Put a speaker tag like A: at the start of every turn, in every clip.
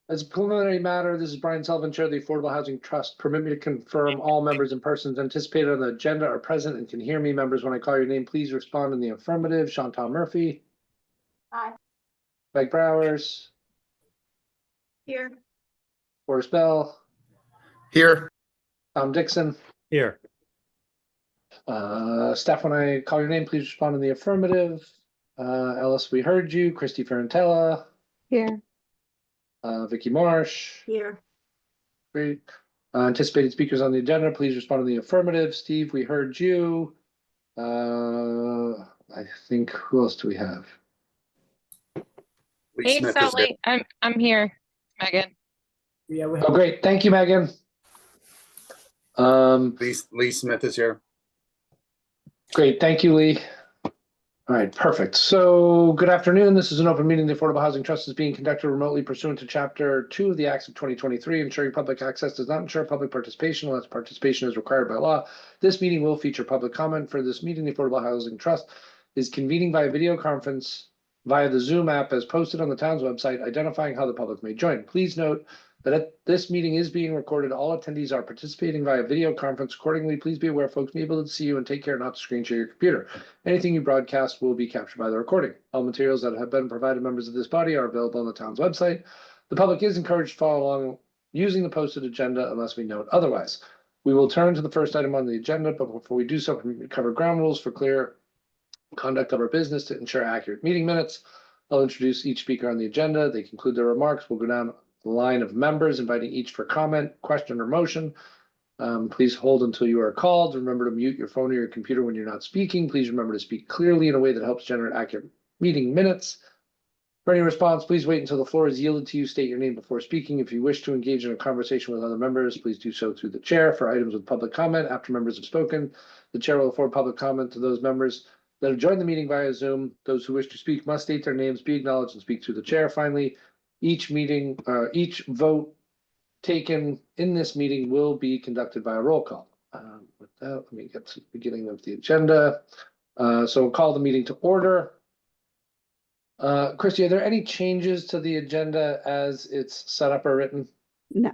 A: As a preliminary matter, this is Brian Sullivan, Chair of the Affordable Housing Trust. Permit me to confirm all members and persons anticipated on the agenda are present and can hear me. Members, when I call your name, please respond in the affirmative. Chantal Murphy.
B: Aye.
A: Mike Browers.
B: Here.
A: Boris Bell.
C: Here.
A: Tom Dixon.
D: Here.
A: Steph, when I call your name, please respond in the affirmative. Ellis, we heard you. Christy Ferrantella.
E: Here.
A: Vicky Marsh.
B: Here.
A: Great. Anticipated speakers on the agenda, please respond in the affirmative. Steve, we heard you. I think, who else do we have?
C: Lee
F: Hey,
C: Smith is
F: Sally, I'm here, Megan.
D: Yeah, we
A: Oh, great. Thank you, Megan.
C: Lee Smith is here.
A: Great. Thank you, Lee. All right, perfect. So good afternoon. This is an open meeting. The Affordable Housing Trust is being conducted remotely pursuant to Chapter 2 of the Acts of 2023. Ensuring public access does not ensure public participation unless participation is required by law. This meeting will feature public comment. For this meeting, the Affordable Housing Trust is convening via video conference via the Zoom app as posted on the town's website, identifying how the public may join. Please note that this meeting is being recorded. All attendees are participating via video conference. Accordingly, please be aware folks may be able to see you and take care not to screen share your computer. Anything you broadcast will be captured by the recording. All materials that have been provided members of this body are available on the town's website. The public is encouraged to follow along using the posted agenda unless we note otherwise. We will turn to the first item on the agenda, but before we do so, we cover ground rules for clear conduct of our business to ensure accurate meeting minutes. I'll introduce each speaker on the agenda. They conclude their remarks. We'll go down the line of members, inviting each for comment, question, or motion. Please hold until you are called. Remember to mute your phone or your computer when you're not speaking. Please remember to speak clearly in a way that helps generate accurate meeting minutes. For any response, please wait until the floor is yielded to you. State your name before speaking. If you wish to engage in a conversation with other members, please do so through the chair. For items with public comment, after members have spoken, the chair will afford public comment to those members that have joined the meeting via Zoom. Those who wish to speak must state their names, be acknowledged, and speak through the chair. Finally, each vote taken in this meeting will be conducted by a roll call. With that, let me get to the beginning of the agenda. So we'll call the meeting to order. Christy, are there any changes to the agenda as it's set up or written?
E: No.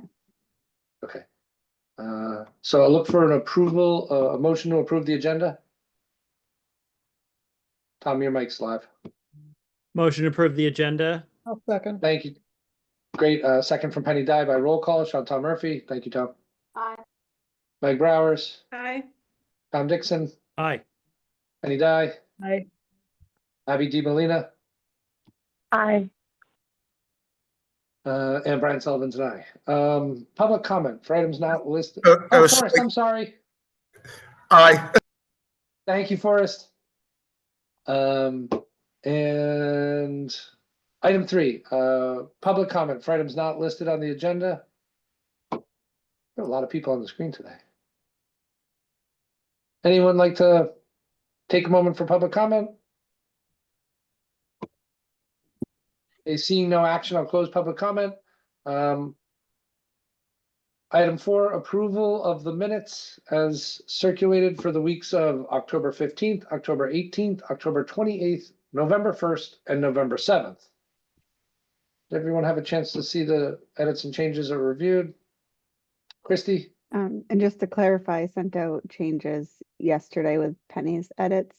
A: Okay. So I'll look for an approval, a motion to approve the agenda. Tom, your mic's live.
D: Motion to approve the agenda.
G: I'll second.
A: Thank you. Great. Second from Penny Dye by roll call. Chantal Murphy. Thank you, Tom.
B: Aye.
A: Mike Browers.
B: Aye.
A: Tom Dixon.
D: Aye.
A: Penny Dye.
G: Aye.
A: Abby DiMolina.
F: Aye.
A: And Brian Sullivan's an aye. Public comment for items not listed.
C: Oh,
A: Forrest, I'm sorry.
C: Aye.
A: Thank you, Forrest. And item 3, public comment for items not listed on the agenda. There are a lot of people on the screen today. Anyone like to take a moment for public comment? Seeing no action, I'll close public comment. Item 4, approval of the minutes as circulated for the weeks of October 15th, October 18th, October 28th, November 1st, and November 7th. Did everyone have a chance to see the edits and changes that were reviewed? Christy?
E: And just to clarify, I sent out changes yesterday with Penny's edits.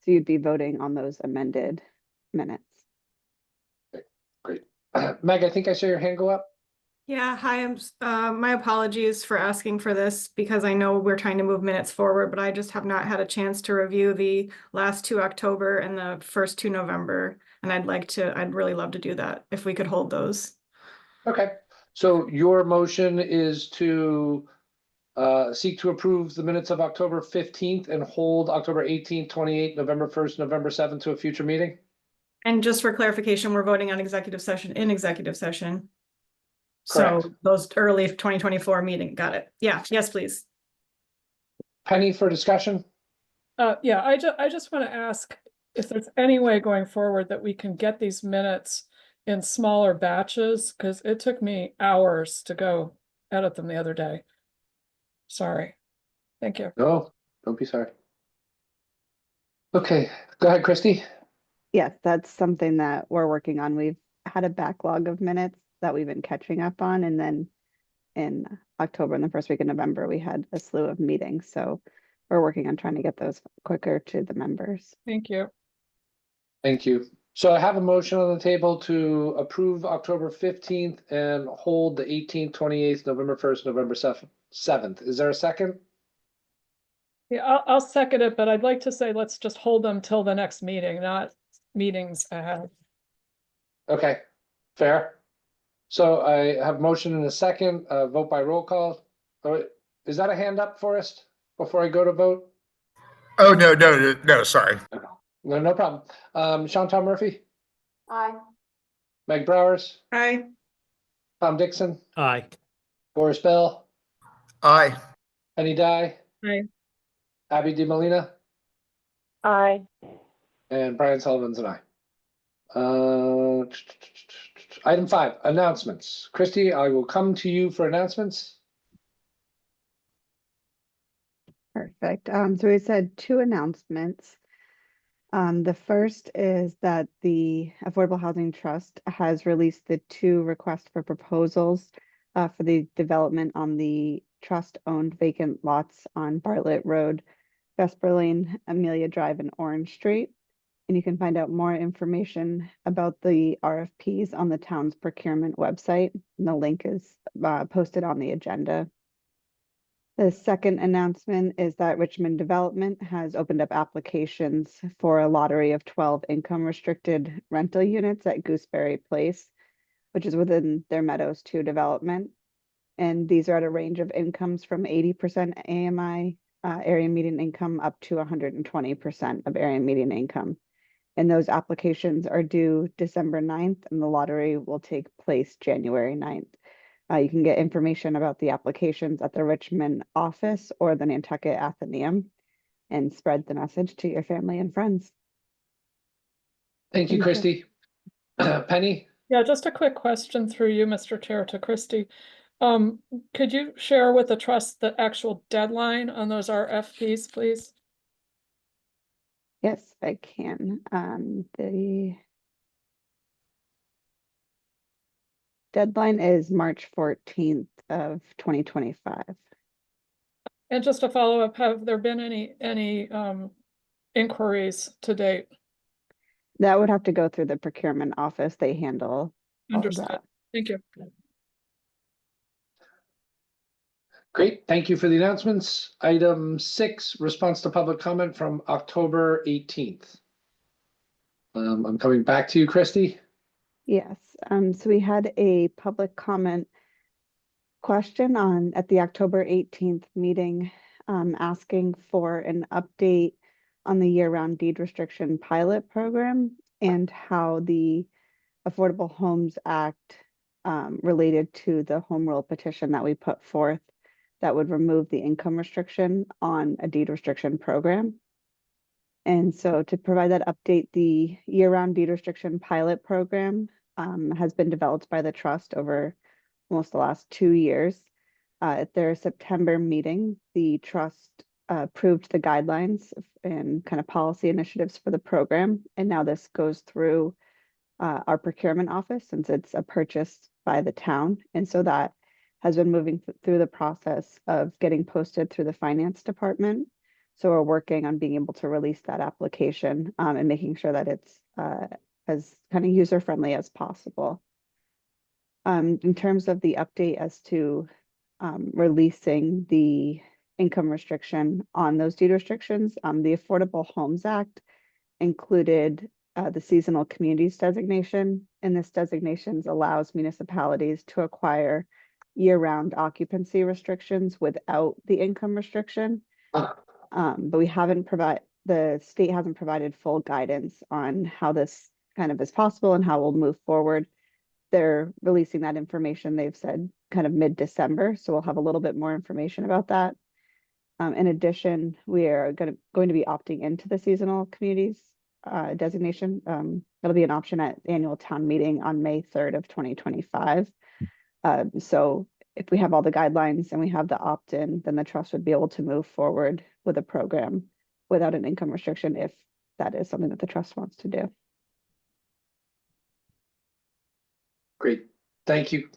E: So you'd be voting on those amended minutes.
A: Great. Meg, I think I saw your hand go up.
B: Yeah, hi, my apologies for asking for this because I know we're trying to move minutes forward, but I just have not had a chance to review the last 2 October and the first 2 November. And I'd really love to do that if we could hold those.
A: Okay, so your motion is to seek to approve the minutes of October 15th and hold October 18th, 28th, November 1st, November 7th to a future meeting?
B: And just for clarification, we're voting on executive session in executive session.
A: Correct.
B: So those early 2024 meeting, got it. Yeah, yes, please.
A: Penny for discussion?
G: Yeah, I just want to ask if there's any way going forward that we can get these minutes in smaller batches, because it took me hours to go edit them the other day. Sorry. Thank you.
A: No, don't be sorry. Okay, go ahead, Christy.
E: Yes, that's something that we're working on. We've had a backlog of minutes that we've been catching up on. And then in October and the first week of November, we had a slew of meetings. So we're working on trying to get those quicker to the members.
G: Thank you.
A: Thank you. So I have a motion on the table to approve October 15th and hold the 18th, 28th, November 1st, November 7th. Is there a second?
G: Yeah, I'll second it, but I'd like to say, let's just hold them till the next meeting, not meetings ahead.
A: Okay, fair. So I have motion in a second, vote by roll call. Is that a hand up, Forrest, before I go to vote?
C: Oh, no, sorry.
A: No, no problem. Chantal Murphy,
F: Aye.
A: Meg Bowers,
B: Aye.
A: Tom Dixon,
D: Aye.
A: Boris Bell,
C: Aye.
A: Penny Dye,
G: Aye.
A: Abby DiMolina,
F: Aye.
A: and Brian Sullivan's an aye. Item 5, announcements. Christy, I will come to you for announcements.
E: Perfect. So we said 2 announcements. The first is that the Affordable Housing Trust has released the 2 requests for proposals for the development on the trust-owned vacant lots on Bartlett Road, Vesper Lane, Amelia Drive, and Orange Street. And you can find out more information about the RFPs on the town's procurement website. And the link is posted on the agenda. The second announcement is that Richmond Development has opened up applications for a lottery of 12 income restricted rental units at Gooseberry Place, which is within their Meadows 2 development. And these are at a range of incomes from 80% AMI area median income up to 120% of area median income. And those applications are due December 9th, and the lottery will take place January 9th. You can get information about the applications at the Richmond office or the Nantucket Athenaeum and spread the message to your family and friends.
A: Thank you,
E: Thank you.
A: Christy. Penny?
G: Yeah, just a quick question through you, Mr. Chair, to Christy. Could you share with the trust the actual deadline on those RFPs, please?
E: Yes, I can. The deadline is March 14th of 2025.
G: And just to follow up, have there been any inquiries to date?
E: That would have to go through the procurement office. They handle all of
G: Understood.
E: that.
G: Thank you.
A: Great, thank you for the announcements. Item 6, response to public comment from October 18th. I'm coming back to you, Christy.
E: Yes, so we had a public comment question at the October 18th meeting, asking for an update on the year-round deed restriction pilot program and how the Affordable Homes Act related to the home rule petition that we put forth that would remove the income restriction on a deed restriction program. And so to provide that update, the year-round deed restriction pilot program has been developed by the trust over almost the last 2 years. At their September meeting, the trust approved the guidelines and kind of policy initiatives for the program. And now this goes through our procurement office since it's a purchase by the town. And so that has been moving through the process of getting posted through the finance department. So we're working on being able to release that application and making sure that it's as kind of user-friendly as possible. In terms of the update as to releasing the income restriction on those deed restrictions, the Affordable Homes Act included the seasonal communities designation, and this designation allows municipalities to acquire year-round occupancy restrictions without the income restriction. But the state hasn't provided full guidance on how this kind of is possible and how we'll move forward. They're releasing that information, they've said, kind of mid-December, so we'll have a little bit more information about that. In addition, we are going to be opting into the seasonal communities designation. It'll be an option at the annual town meeting on May 3rd of 2025. So if we have all the guidelines and we have the opt-in, then the trust would be able to move forward with a program without an income restriction if that is something that the trust wants to do.
A: Great, Thank you.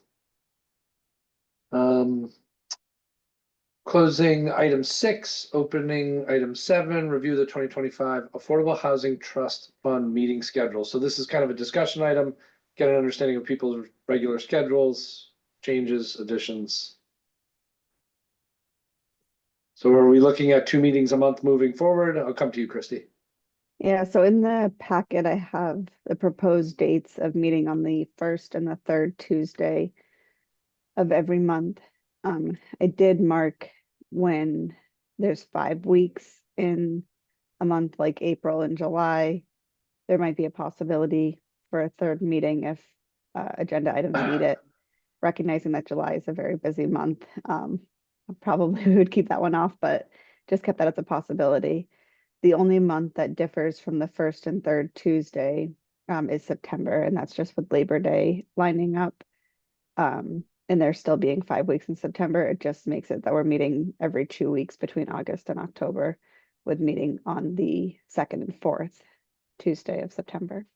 A: Closing item 6, opening item 7, review the 2025 Affordable Housing Trust Fund meeting schedule. So this is kind of a discussion item, get an understanding of people's regular schedules, changes, additions. So are we looking at 2 meetings a month moving forward? I'll come to you, Christy.
E: Yeah, so in the packet, I have the proposed dates of meeting on the first and the third Tuesday of every month. I did mark when there's 5 weeks in a month like April and July, there might be a possibility for a third meeting if agenda items need it. Recognizing that July is a very busy month, probably we would keep that one off, but just kept that as a possibility. The only month that differs from the first and third Tuesday is September, and that's just with Labor Day lining up. And there still being 5 weeks in September, it just makes it that we're meeting every 2 weeks between August and October, with meeting on the 2nd and 4th Tuesday of September.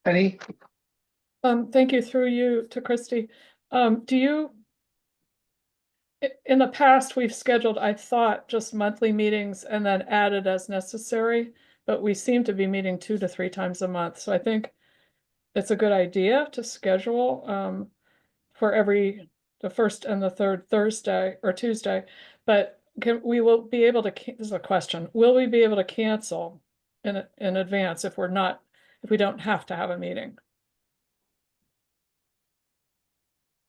A: Penny?
G: Thank you, through you to Christy. Do you, in the past, we've scheduled, I thought, just monthly meetings and then added as necessary, but we seem to be meeting 2 to 3 times a month. So I think it's a good idea to schedule for the first and the third Thursday or Tuesday, but we will be able to, this is a question, will we be able to cancel in advance if we don't have to have a meeting?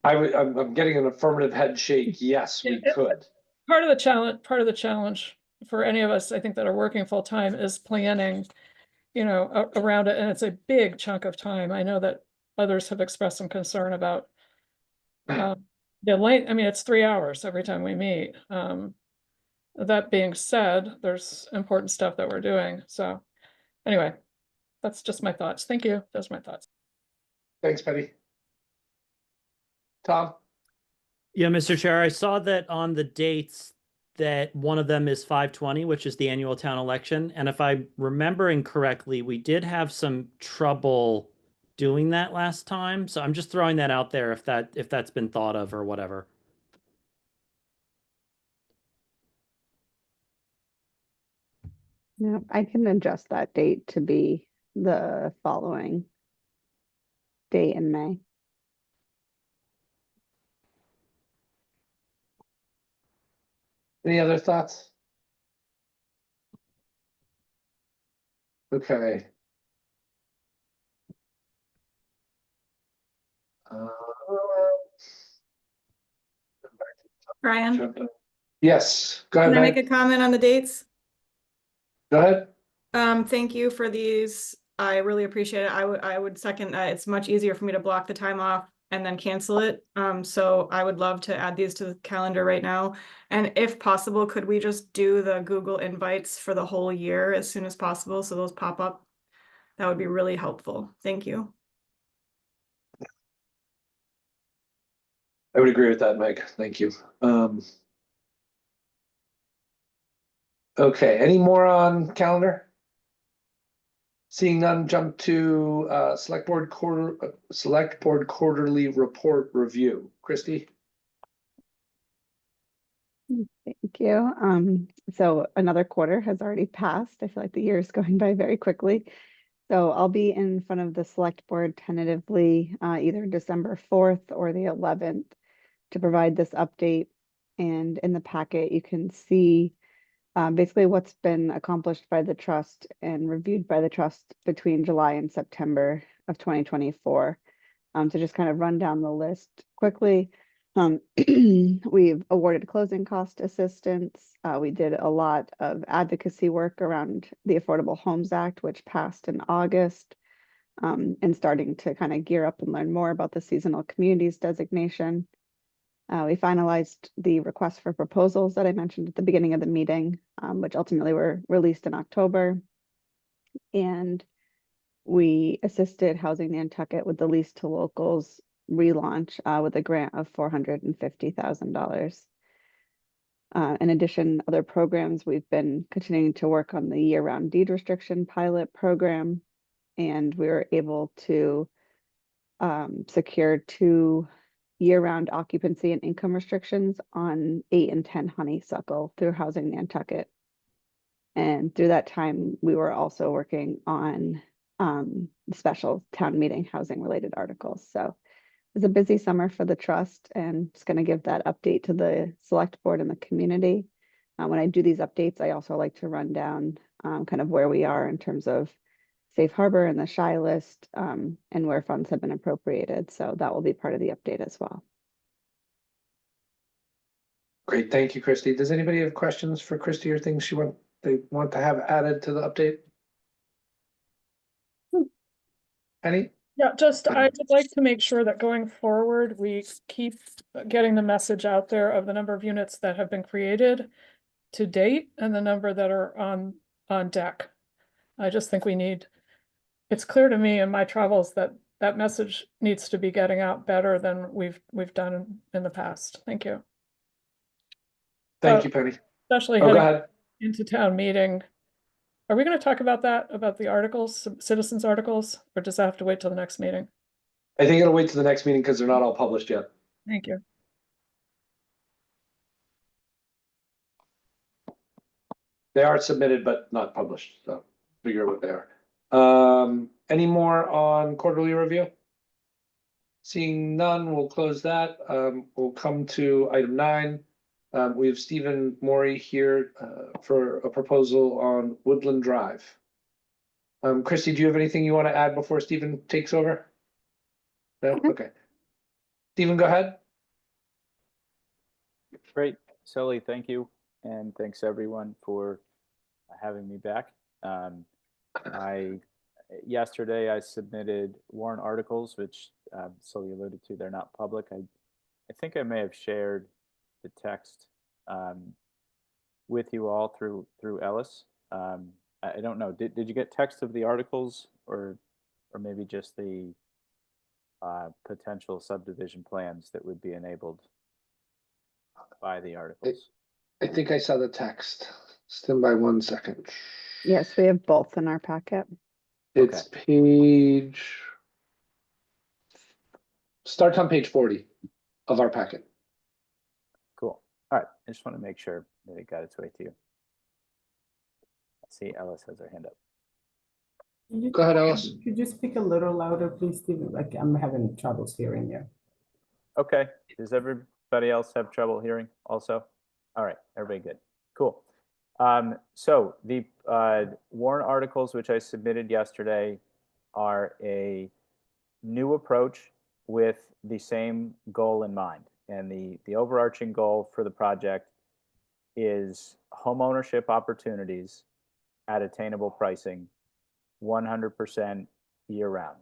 A: I'm getting an affirmative head shake. Yes, we could.
G: Part of the challenge for any of us, I think, that are working full time is planning, around it, and it's a big chunk of time. I know that others have expressed some concern about the length. I mean, it's 3 hours every time we meet. That being said, there's important stuff that we're doing. So anyway, that's just my thoughts. Thank you. Those are my thoughts.
A: Thanks, Penny. Tom?
D: Yeah, Mr. Chair, I saw that on the dates that one of them is 5/20, which is the annual town election. And if I'm remembering correctly, we did have some trouble doing that last time. So I'm just throwing that out there if that's been thought of or whatever.
E: Yeah, I can adjust that date to be the following date in May.
A: Any other thoughts? Okay.
B: Brian,
A: Yes, go ahead,
B: can I make
A: Meg.
B: a comment on the dates?
A: Go ahead.
B: Thank you for these. I really appreciate it. I would second that. It's much easier for me to block the time off and then cancel it. So I would love to add these to the calendar right now. And if possible, could we just do the Google invites for the whole year as soon as possible so those pop up? That would be really helpful. Thank you.
A: I would agree with that, Meg. Thank you. Okay, any more on calendar? Seeing none, jump to select board quarterly report review. Christy?
E: Thank you. So another quarter has already passed. I feel like the year is going by very quickly. So I'll be in front of the select board tentatively either December 4th or the 11th to provide this update. And in the packet, you can see basically what's been accomplished by the trust and reviewed by the trust between July and September of 2024. To just kind of run down the list quickly. We've awarded closing cost assistance. We did a lot of advocacy work around the Affordable Homes Act, which passed in August, and starting to kind of gear up and learn more about the seasonal communities designation. We finalized the request for proposals that I mentioned at the beginning of the meeting, which ultimately were released in October. And we assisted Housing Nantucket with the Lease to Locals relaunch with a grant of $450,000. In addition, other programs, we've been continuing to work on the year-round deed restriction pilot program, and we were able to secure 2 year-round occupancy and income restrictions on 8 and 10 Honeysuckle through Housing Nantucket. And through that time, we were also working on special town meeting housing related articles. So it was a busy summer for the trust, and just going to give that update to the select board and the community. When I do these updates, I also like to run down kind of where we are in terms of safe harbor and the shy list, and where funds have been appropriated. So that will be part of the update as well.
A: Great, thank you, Christy. Does anybody have questions for Christy or things they want to have added to the update? Any?
G: Yeah, just I would like to make sure that going forward, we keep getting the message out there of the number of units that have been created to date and the number that are on deck. I just think it's clear to me in my travels that that message needs to be getting out better than we've done in the past. Thank you.
A: Thank you, Penny.
G: Especially
A: Oh, go
G: heading
A: ahead.
G: into town meeting. Are we going to talk about that, about the articles, citizens articles, or does that have to wait till the next meeting?
A: I think it'll wait to the next meeting because they're not all published yet.
G: Thank you.
A: They are submitted but not published, so figure what they are. Any more on quarterly review? Seeing none, we'll close that. We'll come to item 9. We have Stephen Morey here for a proposal on Woodland Drive. Christy, do you have anything you want to add before Stephen takes over? No? Okay. Stephen, go ahead.
H: Great, Sully, thank you. And thanks everyone for having me back. Yesterday I submitted warrant articles, which Sully alluded to. They're not public. I think I may have shared the text with you all through Ellis. I don't know. Did you get text of the articles, or maybe just the potential subdivision plans that would be enabled by the articles?
A: I think I saw the text. Stand by 1 second.
E: Yes, we have both in our packet.
A: It's page. Starts on page 40 of our packet.
H: Cool. All right. I just want to make sure that it got its way to you. I see Ellis has her hand up.
A: Go ahead, Ellis.
I: Could you speak a little louder, please, Stephen? Like, I'm having troubles hearing you.
H: Okay. Does everybody else have trouble hearing also? All right. Everybody good. Cool. So the warrant articles, which I submitted yesterday, are a new approach with the same goal in mind. And the overarching goal for the project is homeownership opportunities at attainable pricing, 100% year round.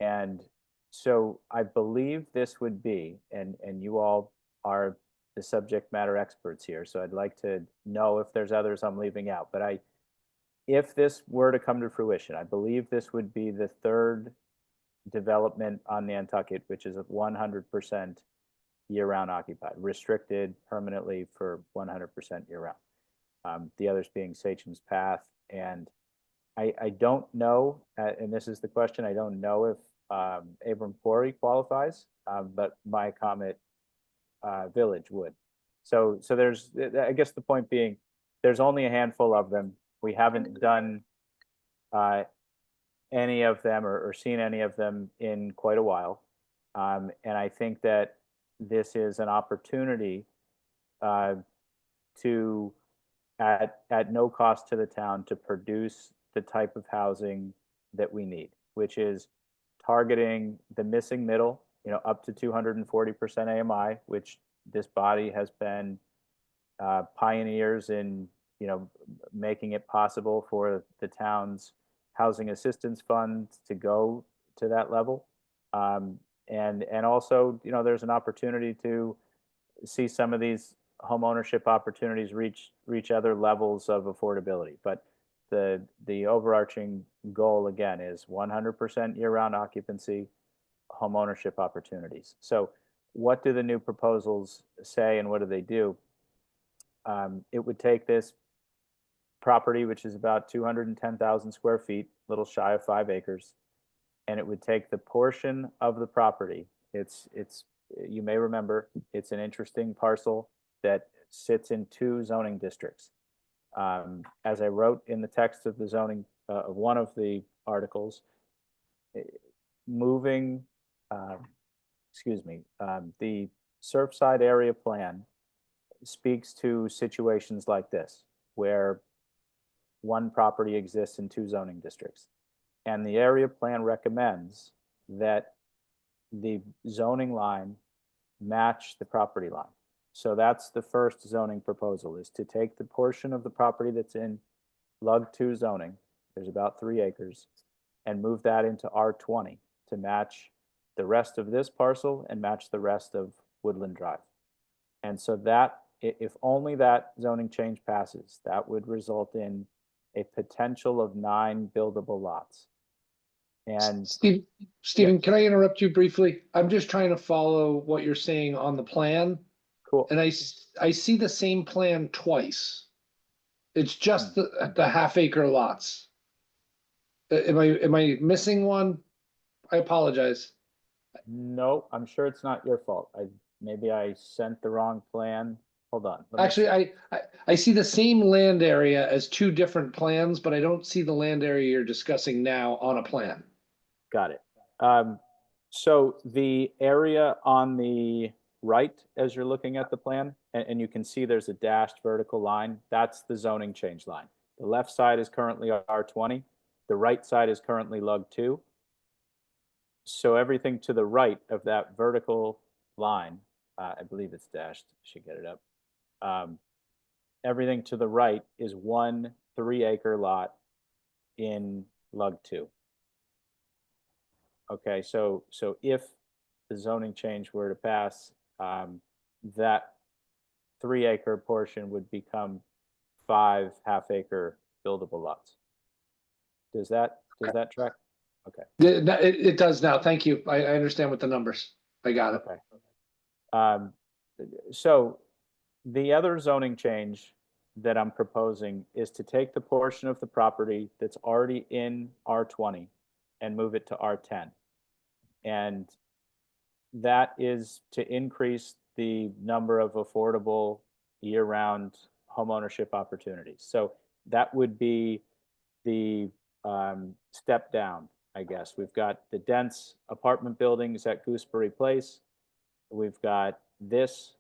H: And so I believe this would be, and you all are the subject matter experts here, so I'd like to know if there's others I'm leaving out. But if this were to come to fruition, I believe this would be the third development on Nantucket, which is 100% year-round occupied, restricted permanently for 100% year-round. The others being Sachem's Path, and I don't know, and this is the question, I don't know if Abram Quarry qualifies, but my Comet Village would. So there's, I guess the point being, there's only a handful of them. We haven't done any of them or seen any of them in quite a while. And I think that this is an opportunity to, at no cost to the town, to produce the type of housing that we need, which is targeting the missing middle, up to 240% AMI, which this body has been pioneers in, making it possible for the town's housing assistance fund to go to that level. And also, there's an opportunity to see some of these home ownership opportunities reach other levels of affordability. But the overarching goal, again, is 100% year-round occupancy, home ownership opportunities. So what do the new proposals say, and what do they do? It would take this property, which is about 210,000 square feet, a little shy of 5 acres, and it would take the portion of the property. You may remember, it's an interesting parcel that sits in 2 zoning districts. As I wrote in the text of the zoning, of one of the articles, moving, the Surfside Area Plan speaks to situations like this, where one property exists in 2 zoning districts. And the area plan recommends that the zoning line match the property line. So that's the first zoning proposal, is to take the portion of the property that's in Lug 2 zoning, there's about 3 acres, and move that into R20 to match the rest of this parcel and match the rest of Woodland Drive. And so that, if only that zoning change passes, that would result in a potential of 9 buildable lots. And
A: Stephen, can I interrupt you briefly? I'm just trying to follow what you're saying on the plan.
H: cool.
A: And I see the same plan twice. It's just the half-acre lots. Am I missing one? I apologize.
H: No, I'm sure it's not your fault. Maybe I sent the wrong plan. Hold on. let me
A: Actually,
H: see.
A: I see the same land area as 2 different plans, but I don't see the land area you're discussing now on a plan.
H: Got it. So the area on the right, as you're looking at the plan, and you can see there's a dashed vertical line, that's the zoning change line. The left side is currently R20. The right side is currently Lug 2. So everything to the right of that vertical line, I believe it's dashed, should get it up. Everything to the right is 1 3-acre lot in Lug 2. Okay, so if the zoning change were to pass, that 3-acre portion would become 5 half-acre buildable lots. Does that track? Okay.
A: It does now. Thank you. I understand with the numbers. I got it.
H: Okay. So the other zoning change that I'm proposing is to take the portion of the property that's already in R20 and move it to R10. And that is to increase the number of affordable year-round homeownership opportunities. So that would be the step down, I guess. We've got the dense apartment buildings at Gooseberry Place. We've got this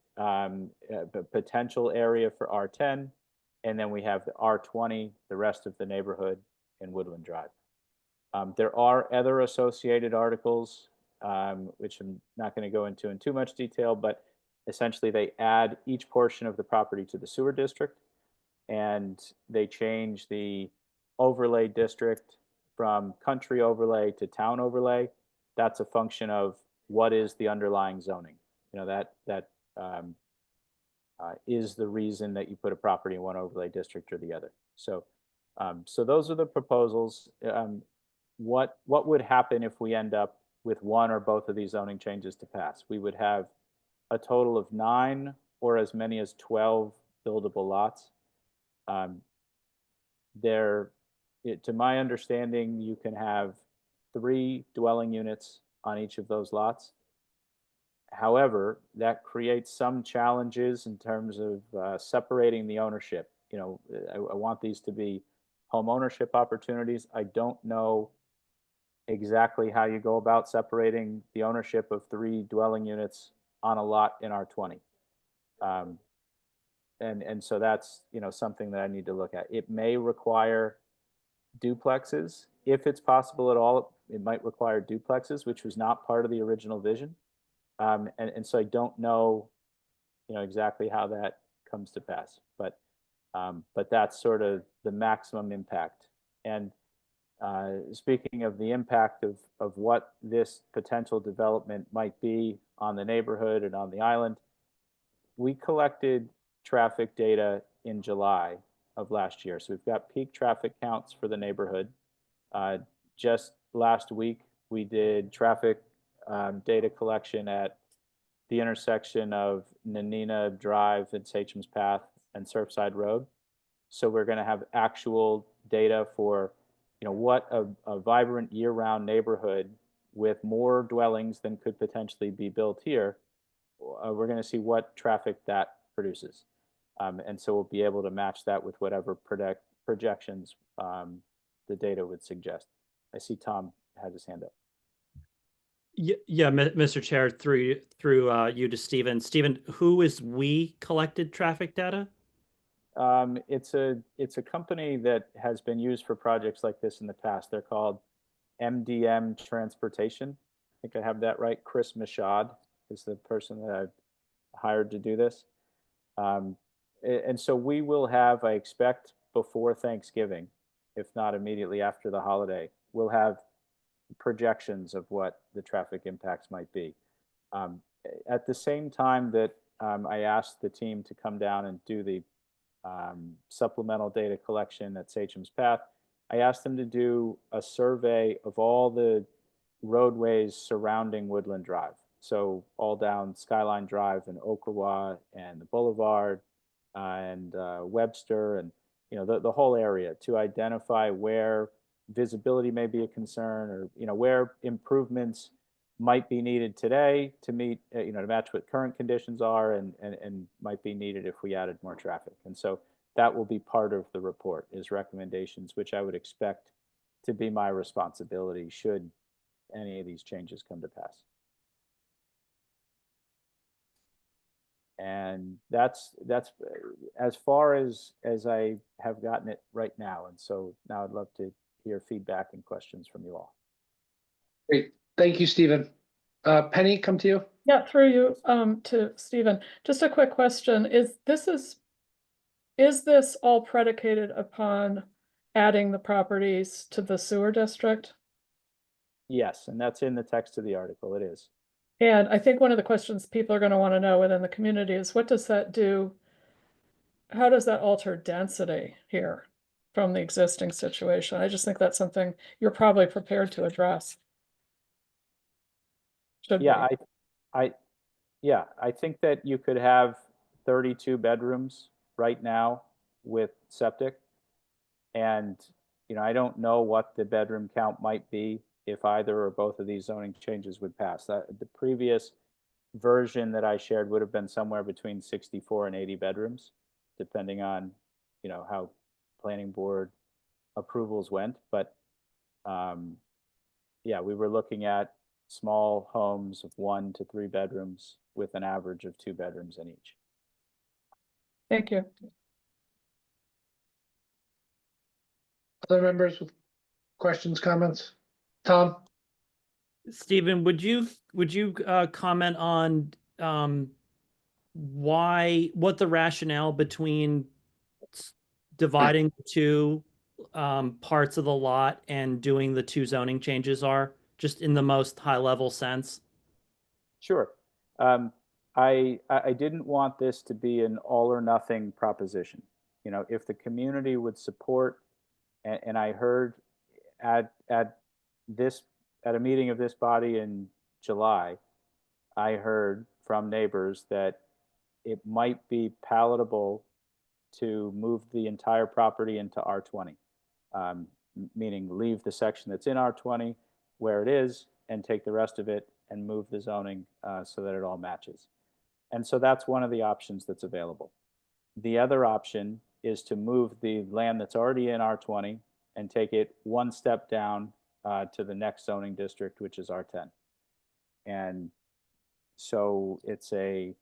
H: potential area for R10, and then we have the R20, the rest of the neighborhood in Woodland Drive. There are other associated articles, which I'm not going to go into in too much detail, but essentially they add each portion of the property to the sewer district, and they change the overlay district from country overlay to town overlay. That's a function of what is the underlying zoning. You know, that is the reason that you put a property in one overlay district or the other. So, so those are the proposals. What would happen if we end up with one or both of these zoning changes to pass? We would have a total of 9 or as many as 12 buildable lots. To my understanding, you can have 3 dwelling units on each of those lots. However, that creates some challenges in terms of separating the ownership. You know, I want these to be home ownership opportunities. I don't know exactly how you go about separating the ownership of 3 dwelling units on a lot in R20. And so that's, you know, something that I need to look at. It may require duplexes. If it's possible at all, it might require duplexes, which was not part of the original vision. And so I don't know, you know, exactly how that comes to pass, but that's sort of the maximum impact. And speaking of the impact of what this potential development might be on the neighborhood and on the island, we collected traffic data in July of last year. So we've got peak traffic counts for the neighborhood. Just last week, we did traffic data collection at the intersection of Nanina Drive and Sachem's Path and Surfside Road. So we're going to have actual data for, what a vibrant year-round neighborhood with more dwellings than could potentially be built here. We're going to see what traffic that produces. And so we'll be able to match that with whatever projections the data would suggest. I see Tom has his hand up.
D: Yeah, Mr. Chair, through you to Stephen. Stephen, who is we collected traffic data?
H: It's a company that has been used for projects like this in the past. They're called MDM Transportation. I think I have that right. Chris Mashad is the person that I've hired to do this. And so we will have, I expect, before Thanksgiving, if not immediately after the holiday, we'll have projections of what the traffic impacts might be. At the same time that I asked the team to come down and do the supplemental data collection at Sachem's Path, I asked them to do a survey of all the roadways surrounding Woodland Drive. So all down Skyline Drive and Okrawah and the Boulevard and Webster and the whole area, to identify where visibility may be a concern, or where improvements might be needed today to meet to match what current conditions are, and might be needed if we added more traffic. And so that will be part of the report, is recommendations, which I would expect to be my responsibility should any of these changes come to pass. And that's as far as I have gotten it right now. And so now I'd love to hear feedback and questions from you all.
A: Great. Thank you, Stephen. Penny, come to you.
G: Yeah, through you to Stephen. Just a quick question. Is this all predicated upon adding the properties to the sewer district?
H: Yes, and that's in the text of the article. It is.
G: And I think one of the questions people are going to want to know within the community is, what does that do? How does that alter density here from the existing situation? I just think that's something you're probably prepared to address.
H: Yeah, I think that you could have 32 bedrooms right now with septic. And, I don't know what the bedroom count might be if either or both of these zoning changes would pass. The previous version that I shared would have been somewhere between 64 and 80 bedrooms, depending on, how planning board approvals went. But yeah, we were looking at small homes of 1 to 3 bedrooms with an average of 2 bedrooms in each.
G: Thank you.
A: Other members with questions, comments? Tom?
D: Stephen, would you comment on what the rationale between dividing the two parts of the lot and doing the two zoning changes are, just in the most high level sense?
H: Sure. I didn't want this to be an all or nothing proposition. If the community would support, and I heard at a meeting of this body in July, I heard from neighbors that it might be palatable to move the entire property into R20, meaning leave the section that's in R20 where it is and take the rest of it and move the zoning so that it all matches. And so that's one of the options that's available. The other option is to move the land that's already in R20 and take it one step down to the next zoning district, which is R10. And so it's a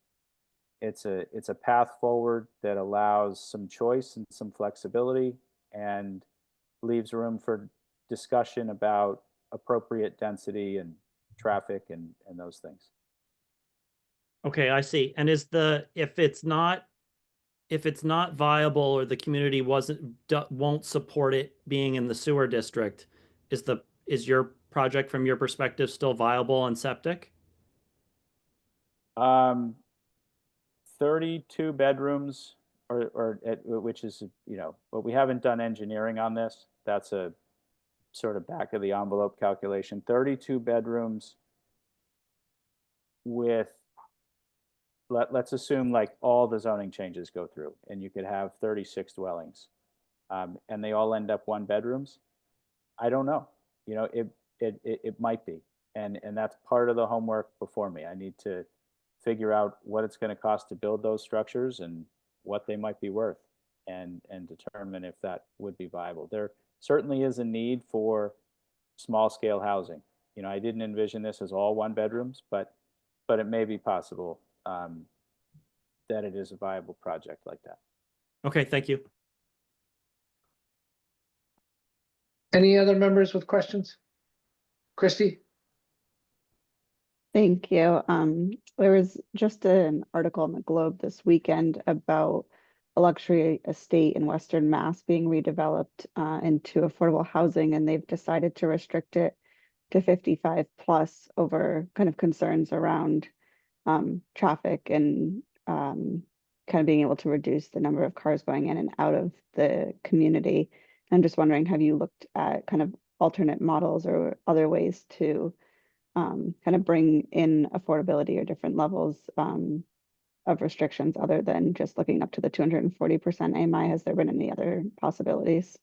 H: path forward that allows some choice and some flexibility and leaves room for discussion about appropriate density and traffic and those things.
D: Okay, I see. And if it's not viable, or the community won't support it being in the sewer district, is your project from your perspective still viable on septic?
H: 32 bedrooms, which is, but we haven't done engineering on this. That's a sort of back of the envelope calculation. 32 bedrooms with let's assume like all the zoning changes go through and you could have 36 dwellings, and they all end up one bedrooms. I don't know, you know, it might be. And that's part of the homework before me. I need to figure out what it's going to cost to build those structures and what they might be worth, and determine if that would be viable. There certainly is a need for small scale housing. You know, I didn't envision this as all one bedrooms, but it may be possible that it is a viable project like that.
D: Okay, thank you.
A: Any other members with questions? Christy?
E: Thank you. There was just an article in the Globe this weekend about a luxury estate in Western Mass being redeveloped into affordable housing, and they've decided to restrict it to 55 plus over kind of concerns around traffic and kind of being able to reduce the number of cars going in and out of the community. I'm just wondering, have you looked at kind of alternate models or other ways to kind of bring in affordability or different levels of restrictions other than just looking up to the 240% AMI? Has there been any other possibilities?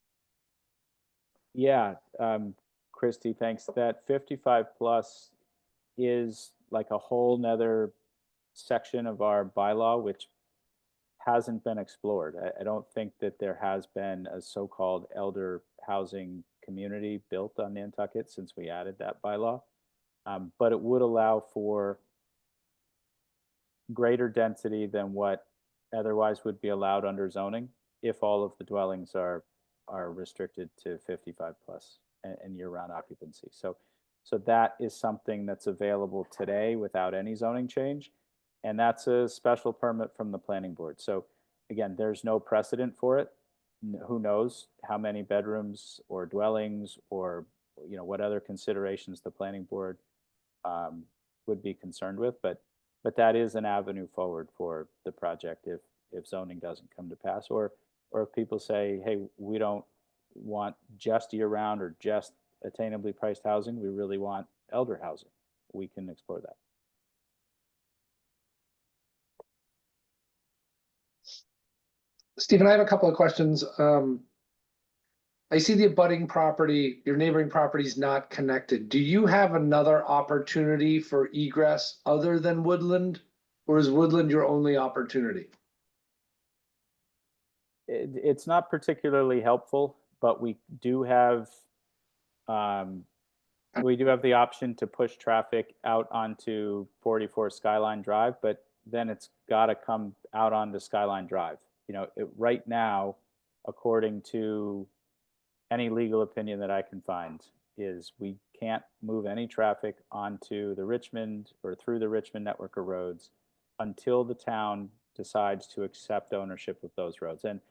H: Yeah, Christy, thanks. That 55 plus is like a whole nother section of our bylaw, which hasn't been explored. I don't think that there has been a so-called elder housing community built on Nantucket since we added that bylaw. But it would allow for greater density than what otherwise would be allowed under zoning if all of the dwellings are restricted to 55 plus and year-round occupancy. So that is something that's available today without any zoning change, and that's a special permit from the planning board. So again, there's no precedent for it. Who knows how many bedrooms or dwellings or, you know, what other considerations the planning board would be concerned with, but that is an avenue forward for the project if zoning doesn't come to pass, or if people say, hey, we don't want just year-round or just attainably priced housing, we really want elder housing, we can explore that.
A: Stephen, I have a couple of questions. I see the abutting property, your neighboring property is not connected. Do you have another opportunity for egress other than Woodland, or is Woodland your only opportunity?
H: It's not particularly helpful, but we do have the option to push traffic out onto 44 Skyline Drive, but then it's got to come out onto Skyline Drive. You know, right now, according to any legal opinion that I can find, is we can't move any traffic onto the Richmond or through the Richmond network of roads until the town decides to accept ownership of those roads. And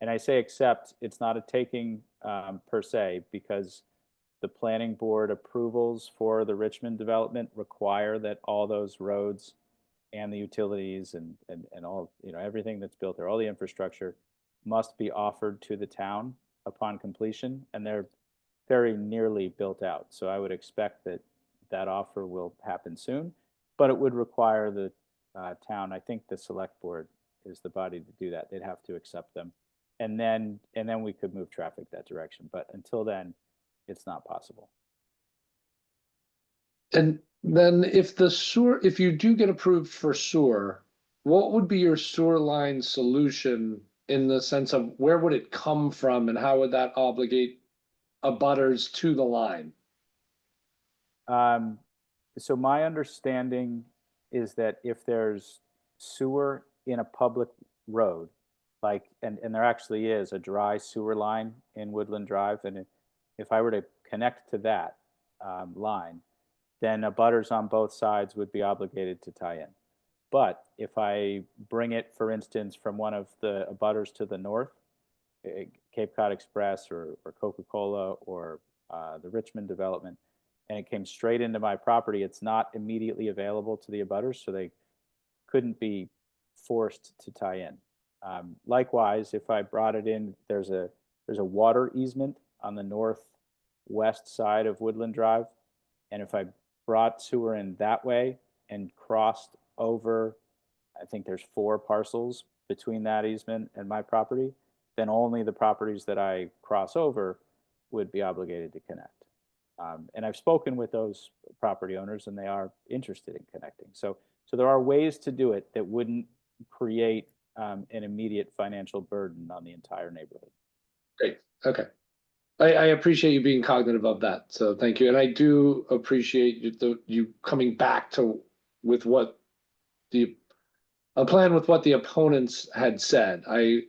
H: I say accept, it's not a taking per se, because the planning board approvals for the Richmond development require that all those roads and the utilities and all, you know, everything that's built there, all the infrastructure must be offered to the town upon completion, and they're very nearly built out. So I would expect that offer will happen soon, but it would require the town, I think the select board is the body to do that. They'd have to accept them. And then we could move traffic that direction. But until then, it's not possible.
A: And then if you do get approved for sewer, what would be your sewer line solution in the sense of where would it come from and how would that obligate abutters to the line?
H: So my understanding is that if there's sewer in a public road, like, and there actually is a dry sewer line in Woodland Drive, and if I were to connect to that line, then abutters on both sides would be obligated to tie in. But if I bring it, for instance, from one of the abutters to the north, Cape Cod Express or Coca-Cola or the Richmond development, and it came straight into my property, it's not immediately available to the abutters, so they couldn't be forced to tie in. Likewise, if I brought it in, there's a water easement on the northwest side of Woodland Drive, and if I brought sewer in that way and crossed over I think there's 4 parcels between that easement and my property, then only the properties that I cross over would be obligated to connect. And I've spoken with those property owners, and they are interested in connecting. So there are ways to do it that wouldn't create an immediate financial burden on the entire neighborhood.
A: Great, okay. I appreciate you being cognitive of that, so thank you. And I do appreciate you coming back with what a plan with what the opponents had said. I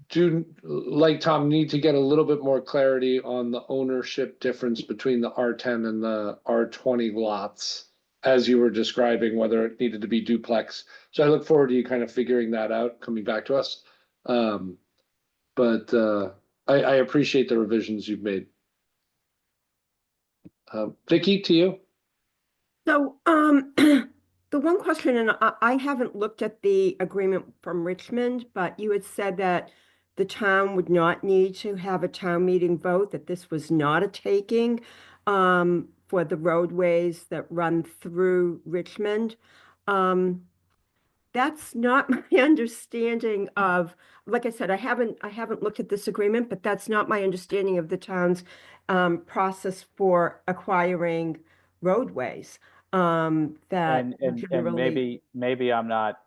A: do, like Tom, need to get a little bit more clarity on the ownership difference between the R10 and the R20 lots, as you were describing, whether it needed to be duplex. So I look forward to you kind of figuring that out, coming back to us. But I appreciate the revisions you've made. Vicky, to you.
F: So, the one question, and I haven't looked at the agreement from Richmond, but you had said that the town would not need to have a town meeting vote, that this was not a taking for the roadways that run through Richmond. That's not my understanding of, like I said, I haven't looked at this agreement, but that's not my understanding of the town's process for acquiring roadways. That
H: And
F: generally,
H: maybe I'm not,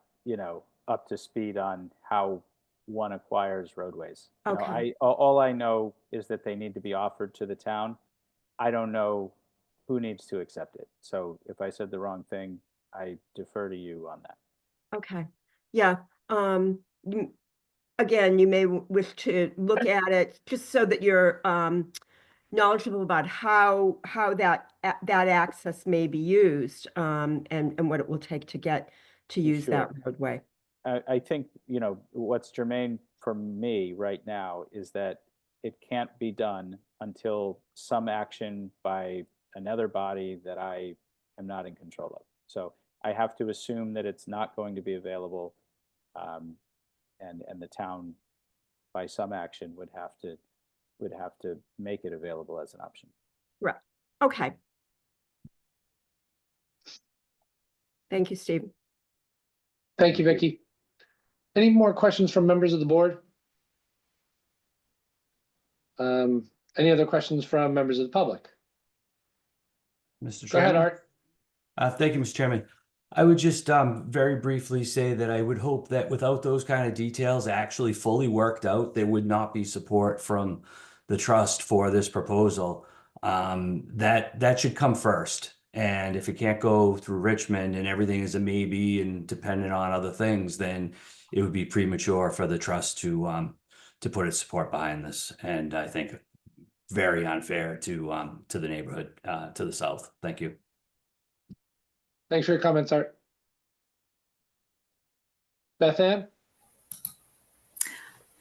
H: up to speed on how one acquires roadways.
F: Okay.
H: All I know is that they need to be offered to the town. I don't know who needs to accept it. So if I said the wrong thing, I defer to you on that.
F: Okay, yeah. Again, you may wish to look at it just so that you're knowledgeable about how that access may be used, and what it will take to get to use that
H: Sure.
F: roadway.
H: I think, what's germane for me right now is that it can't be done until some action by another body that I am not in control of. So I have to assume that it's not going to be available, and the town, by some action, would have to make it available as an option.
F: Right, okay. Thank you, Steve.
A: Thank you, Vicky. Any more questions from members of the board? Any other questions from members of the public?
J: Mr.
A: Go ahead,
J: Chairman.
A: Art.
J: Thank you, Mr. Chairman. I would just very briefly say that I would hope that without those kind of details actually fully worked out, there would not be support from the trust for this proposal. That should come first. And if it can't go through Richmond and everything is a maybe and dependent on other things, then it would be premature for the trust to put its support behind this. And I think very unfair to the neighborhood to the south. Thank you.
A: Thanks for your comments, Art. Beth Ann?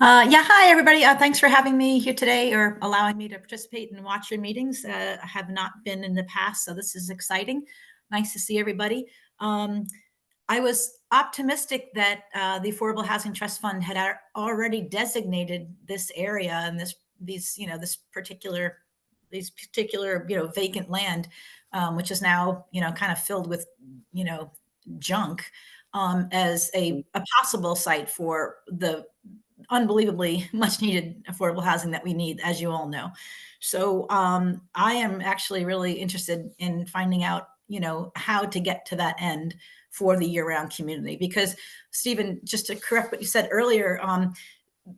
K: Yeah, hi, everybody. Thanks for having me here today or allowing me to participate and watch your meetings. I have not been in the past, so this is exciting. Nice to see everybody. I was optimistic that the Affordable Housing Trust Fund had already designated this area and these particular vacant land, which is now kind of filled with junk, as a possible site for the unbelievably much needed affordable housing that we need, as you all know. So I am actually really interested in finding out, how to get to that end for the year-round community. Because Stephen, just to correct what you said earlier,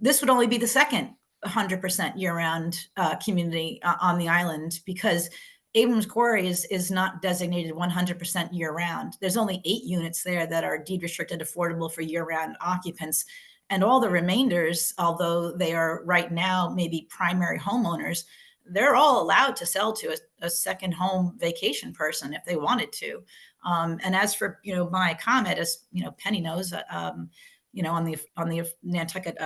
K: this would only be the second 100% year-round community on the island, because Abrams Quarry is not designated 100% year-round. There's only 8 units there that are deed restricted affordable for year-round occupants. And all the remainders, although they are right now maybe primary homeowners, they're all allowed to sell to a second home vacation person if they wanted to. And as for my comment, as Penny knows, on the Nantucket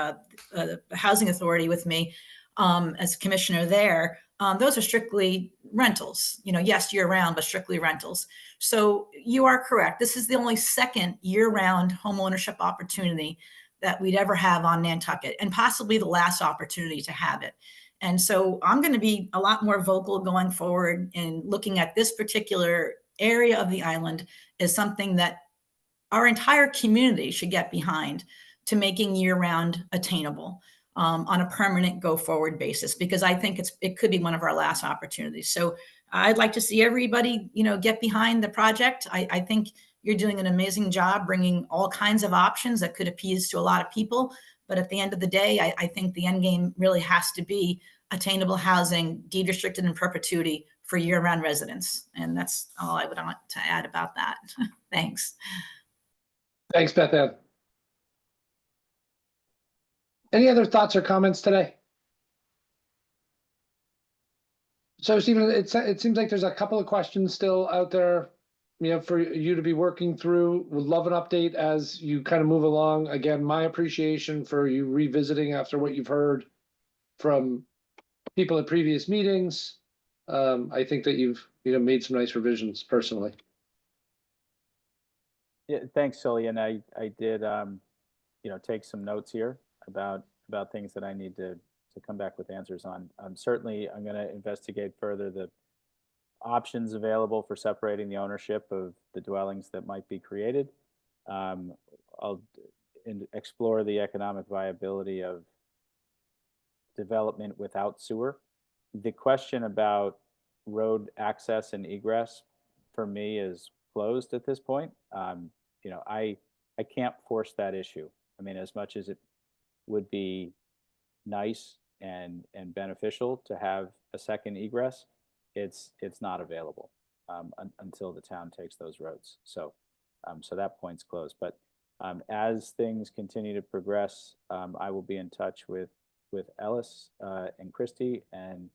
K: Housing Authority with me as commissioner there, those are strictly rentals. Yes, year round, but strictly rentals. So you are correct. This is the only second year-round home ownership opportunity that we'd ever have on Nantucket, and possibly the last opportunity to have it. And so I'm going to be a lot more vocal going forward in looking at this particular area of the island as something that our entire community should get behind to making year-round attainable on a permanent go-forward basis, because I think it could be one of our last opportunities. So I'd like to see everybody, get behind the project. I think you're doing an amazing job bringing all kinds of options that could appease to a lot of people. But at the end of the day, I think the end game really has to be attainable housing, deed restricted in perpetuity for year-round residents. And that's all I would want to add about that. Thanks.
A: Thanks, Beth Ann. Any other thoughts or comments today? So Stephen, it seems like there's a couple of questions still out there, for you to be working through. Would love an update as you kind of move along. Again, my appreciation for you revisiting after what you've heard from people at previous meetings. I think that you've made some nice revisions personally.
H: Yeah, thanks, Sully. And I did take some notes here about things that I need to come back with answers on. Certainly, I'm going to investigate further the options available for separating the ownership of the dwellings that might be created. I'll explore the economic viability of development without sewer. The question about road access and egress for me is closed at this point. I can't force that issue. I mean, as much as it would be nice and beneficial to have a second egress, it's not available until the town takes those roads. So that point's closed. But as things continue to progress, I will be in touch with Ellis and Christy, and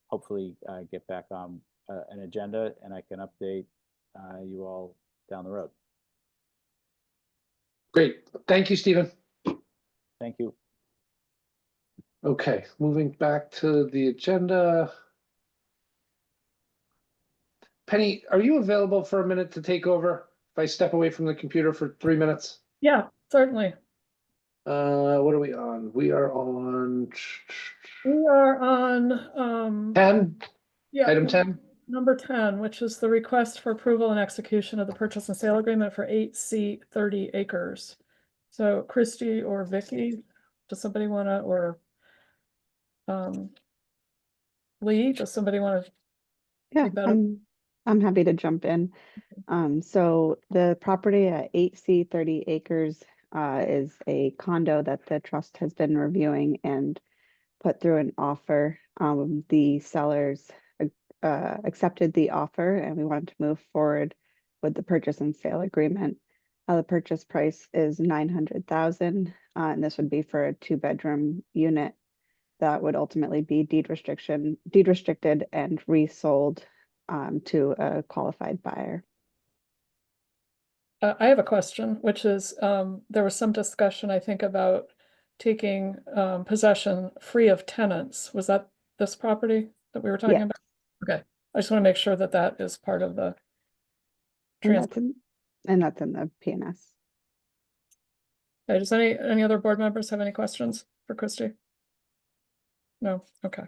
H: hopefully get back on an agenda, and I can update you all down the road.
A: Great. Thank you, Stephen.
H: Thank you.
A: Okay, moving back to the agenda. Penny, are you available for a minute to take over if I step away from the computer for 3 minutes?
G: Yeah, certainly.
A: What are we on? We are on
G: We are on
A: 10.
G: yeah,
A: Item 10.
G: number 10, which is the request for approval and execution of the purchase and sale agreement for 8C 30 acres. So Christy or Vicky, does somebody want to, or Lee, does somebody want to?
E: Yeah,
G: Take that up.
E: I'm happy to jump in. So the property at 8C 30 acres is a condo that the trust has been reviewing and put through an offer. The sellers accepted the offer, and we wanted to move forward with the purchase and sale agreement. The purchase price is $900,000, and this would be for a 2-bedroom unit that would ultimately be deed restricted and resold to a qualified buyer.
G: I have a question, which is there was some discussion, I think, about taking possession free of tenants. Was that this property that we were talking
E: Yes.
G: about? Okay, I just want to make sure that that is part of the
E: And that's in the PNS.
G: Okay, does any other board members have any questions for Christy? No, okay.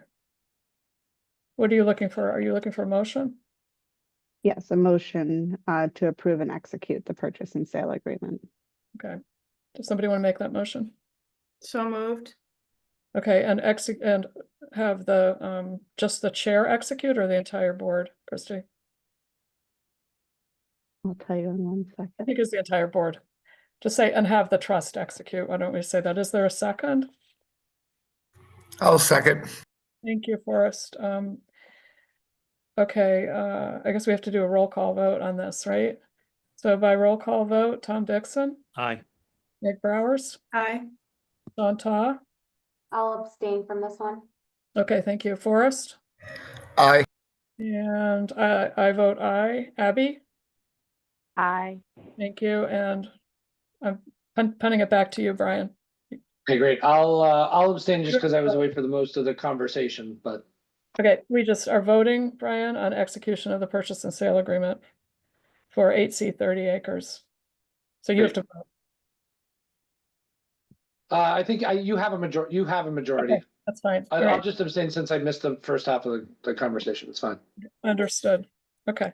G: What are you looking for? Are you looking for a motion?
E: Yes, a motion to approve and execute the purchase and sale agreement.
G: Okay, does somebody want to make that motion?
B: So moved.
G: Okay, and have the just the chair execute, or the entire board, Christy?
E: I'll tell you in 1
G: I
E: second.
G: think it's the entire board. Just say, and have the trust execute. Why don't we say that? Is there a second?
C: I'll second.
G: Thank you, Forrest. Okay, I guess we have to do a roll call vote on this, right? So by roll call vote, Tom Dixon,
D: Aye.
G: Nick Browers,
B: Aye.
G: John Taw.
L: I'll abstain from this one.
G: Okay, thank you, Forrest.
C: Aye.
G: And I vote aye. Abby,
L: Aye.
G: thank you. And I'm punting it back to you, Brian.
A: Okay, great. I'll abstain just because I was away for the most of the conversation, but
G: Okay, we just are voting, Brian, on execution of the purchase and sale agreement for 8C 30 acres. So you have to vote.
A: I think you have a majority.
G: Okay, that's fine. All
A: I'll
G: right,
A: just abstain since I missed the first half of the conversation. It's fine.
G: understood. Okay.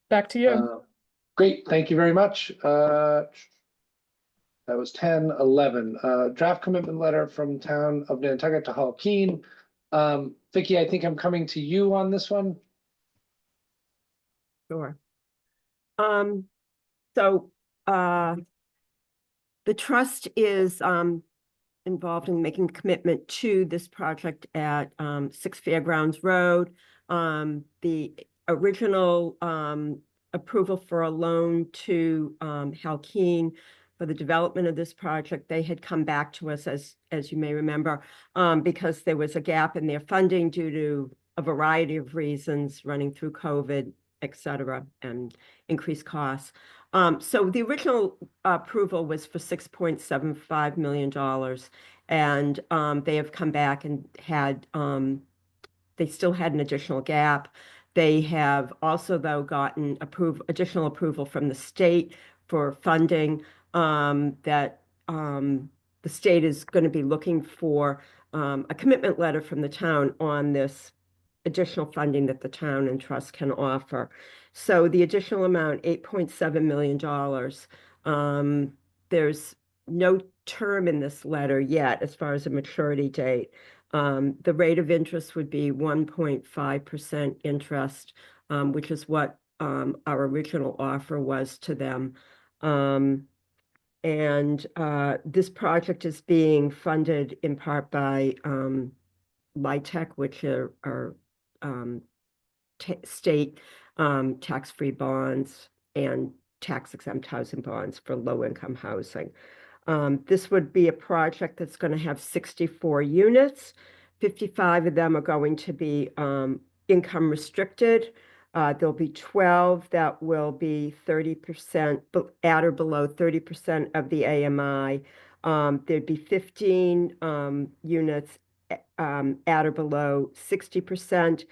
G: Back to you.
A: Great, thank you very much. That was 10, 11. Draft commitment letter from town of Nantucket to Hall Keen. Vicky, I think I'm coming to you on this one.
F: Sure. So the trust is involved in making a commitment to this project at 6 Fairgrounds Road. The original approval for a loan to Halkeen for the development of this project, they had come back to us, as you may remember, because there was a gap in their funding due to a variety of reasons running through COVID, et cetera, and increased costs. So the original approval was for $6.75 million. And they have come back and had, they still had an additional gap. They have also, though, gotten additional approval from the state for funding that the state is going to be looking for a commitment letter from the town on this additional funding that the town and trust can offer. So the additional amount, $8.7 million. There's no term in this letter yet as far as a maturity date. The rate of interest would be 1.5% interest, which is what our original offer was to them. This project is being funded in part by LIHTC, which are state tax-free bonds and tax-exempt housing bonds for low-income housing. This would be a project that's going to have 64 units. 55 of them are going to be income restricted. There'll be 12 that will be 30% at or below 30% of the AMI. There'd be 15 units at or below 60%,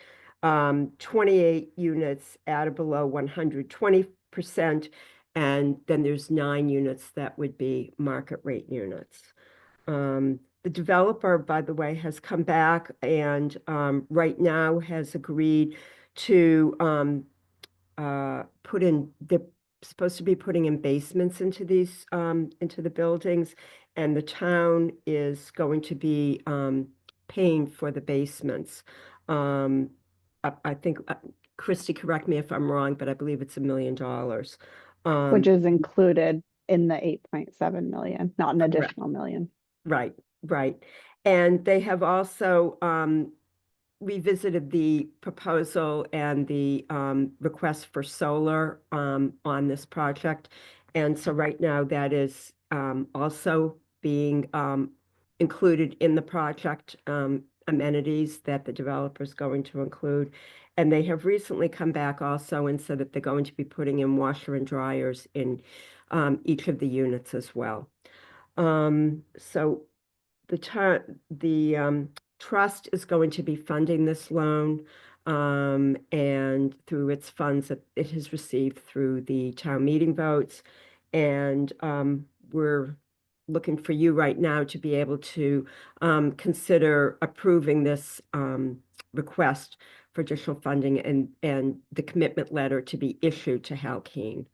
F: 28 units at or below 120%, and then there's 9 units that would be market rate units. The developer, by the way, has come back and right now has agreed to they're supposed to be putting in basements into these into the buildings, and the town is going to be paying for the basements. I think, Christy, correct me if I'm wrong, but I believe it's $1 million.
E: Which is included in the 8.7 million, not an additional million.
F: Right, right. And they have also revisited the proposal and the request for solar on this project. And so right now that is also being included in the project amenities that the developer is going to include. And they have recently come back also and said that they're going to be putting in washer and dryers in each of the units as well. So the trust is going to be funding this loan and through its funds that it has received through the town meeting votes. And we're looking for you right now to be able to consider approving this request for additional funding and the commitment letter to be issued to Halkeen.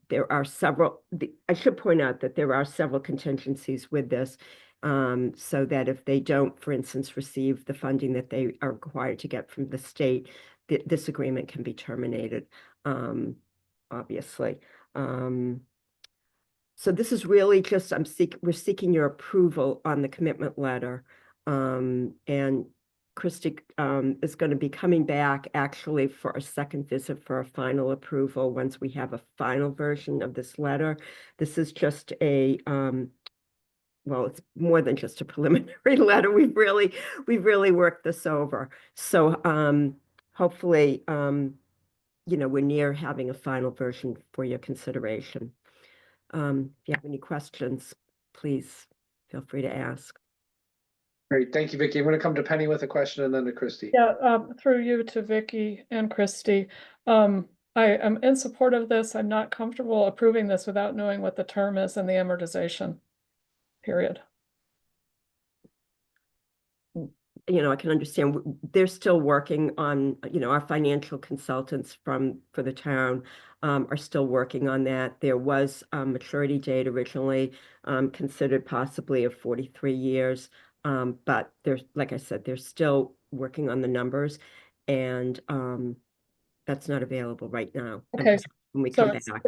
F: There are several, I should point out that there are several contingencies with this, so that if they don't, for instance, receive the funding that they are required to get from the state, this agreement can be terminated, obviously. So this is really just, we're seeking your approval on the commitment letter. And Christy is going to be coming back actually for a second visit for a final approval once we have a final version of this letter. This is just a, well, it's more than just a preliminary letter. We've really worked this over. So hopefully, you know, we're near having a final version for your consideration. If you have any questions, please feel free to ask.
A: Great, thank you, Vicky. I'm going to come to Penny with a question and then to Christy.
G: Yeah, through you to Vicky and Christy. I am in support of this. I'm not comfortable approving this without knowing what the term is and the amortization period.
F: I can understand they're still working on, our financial consultants for the town are still working on that. There was a maturity date originally considered possibly of 43 years. But like I said, they're still working on the numbers, and that's not available right now.
G: Okay,
F: When we
G: so
F: come
G: it's
F: back.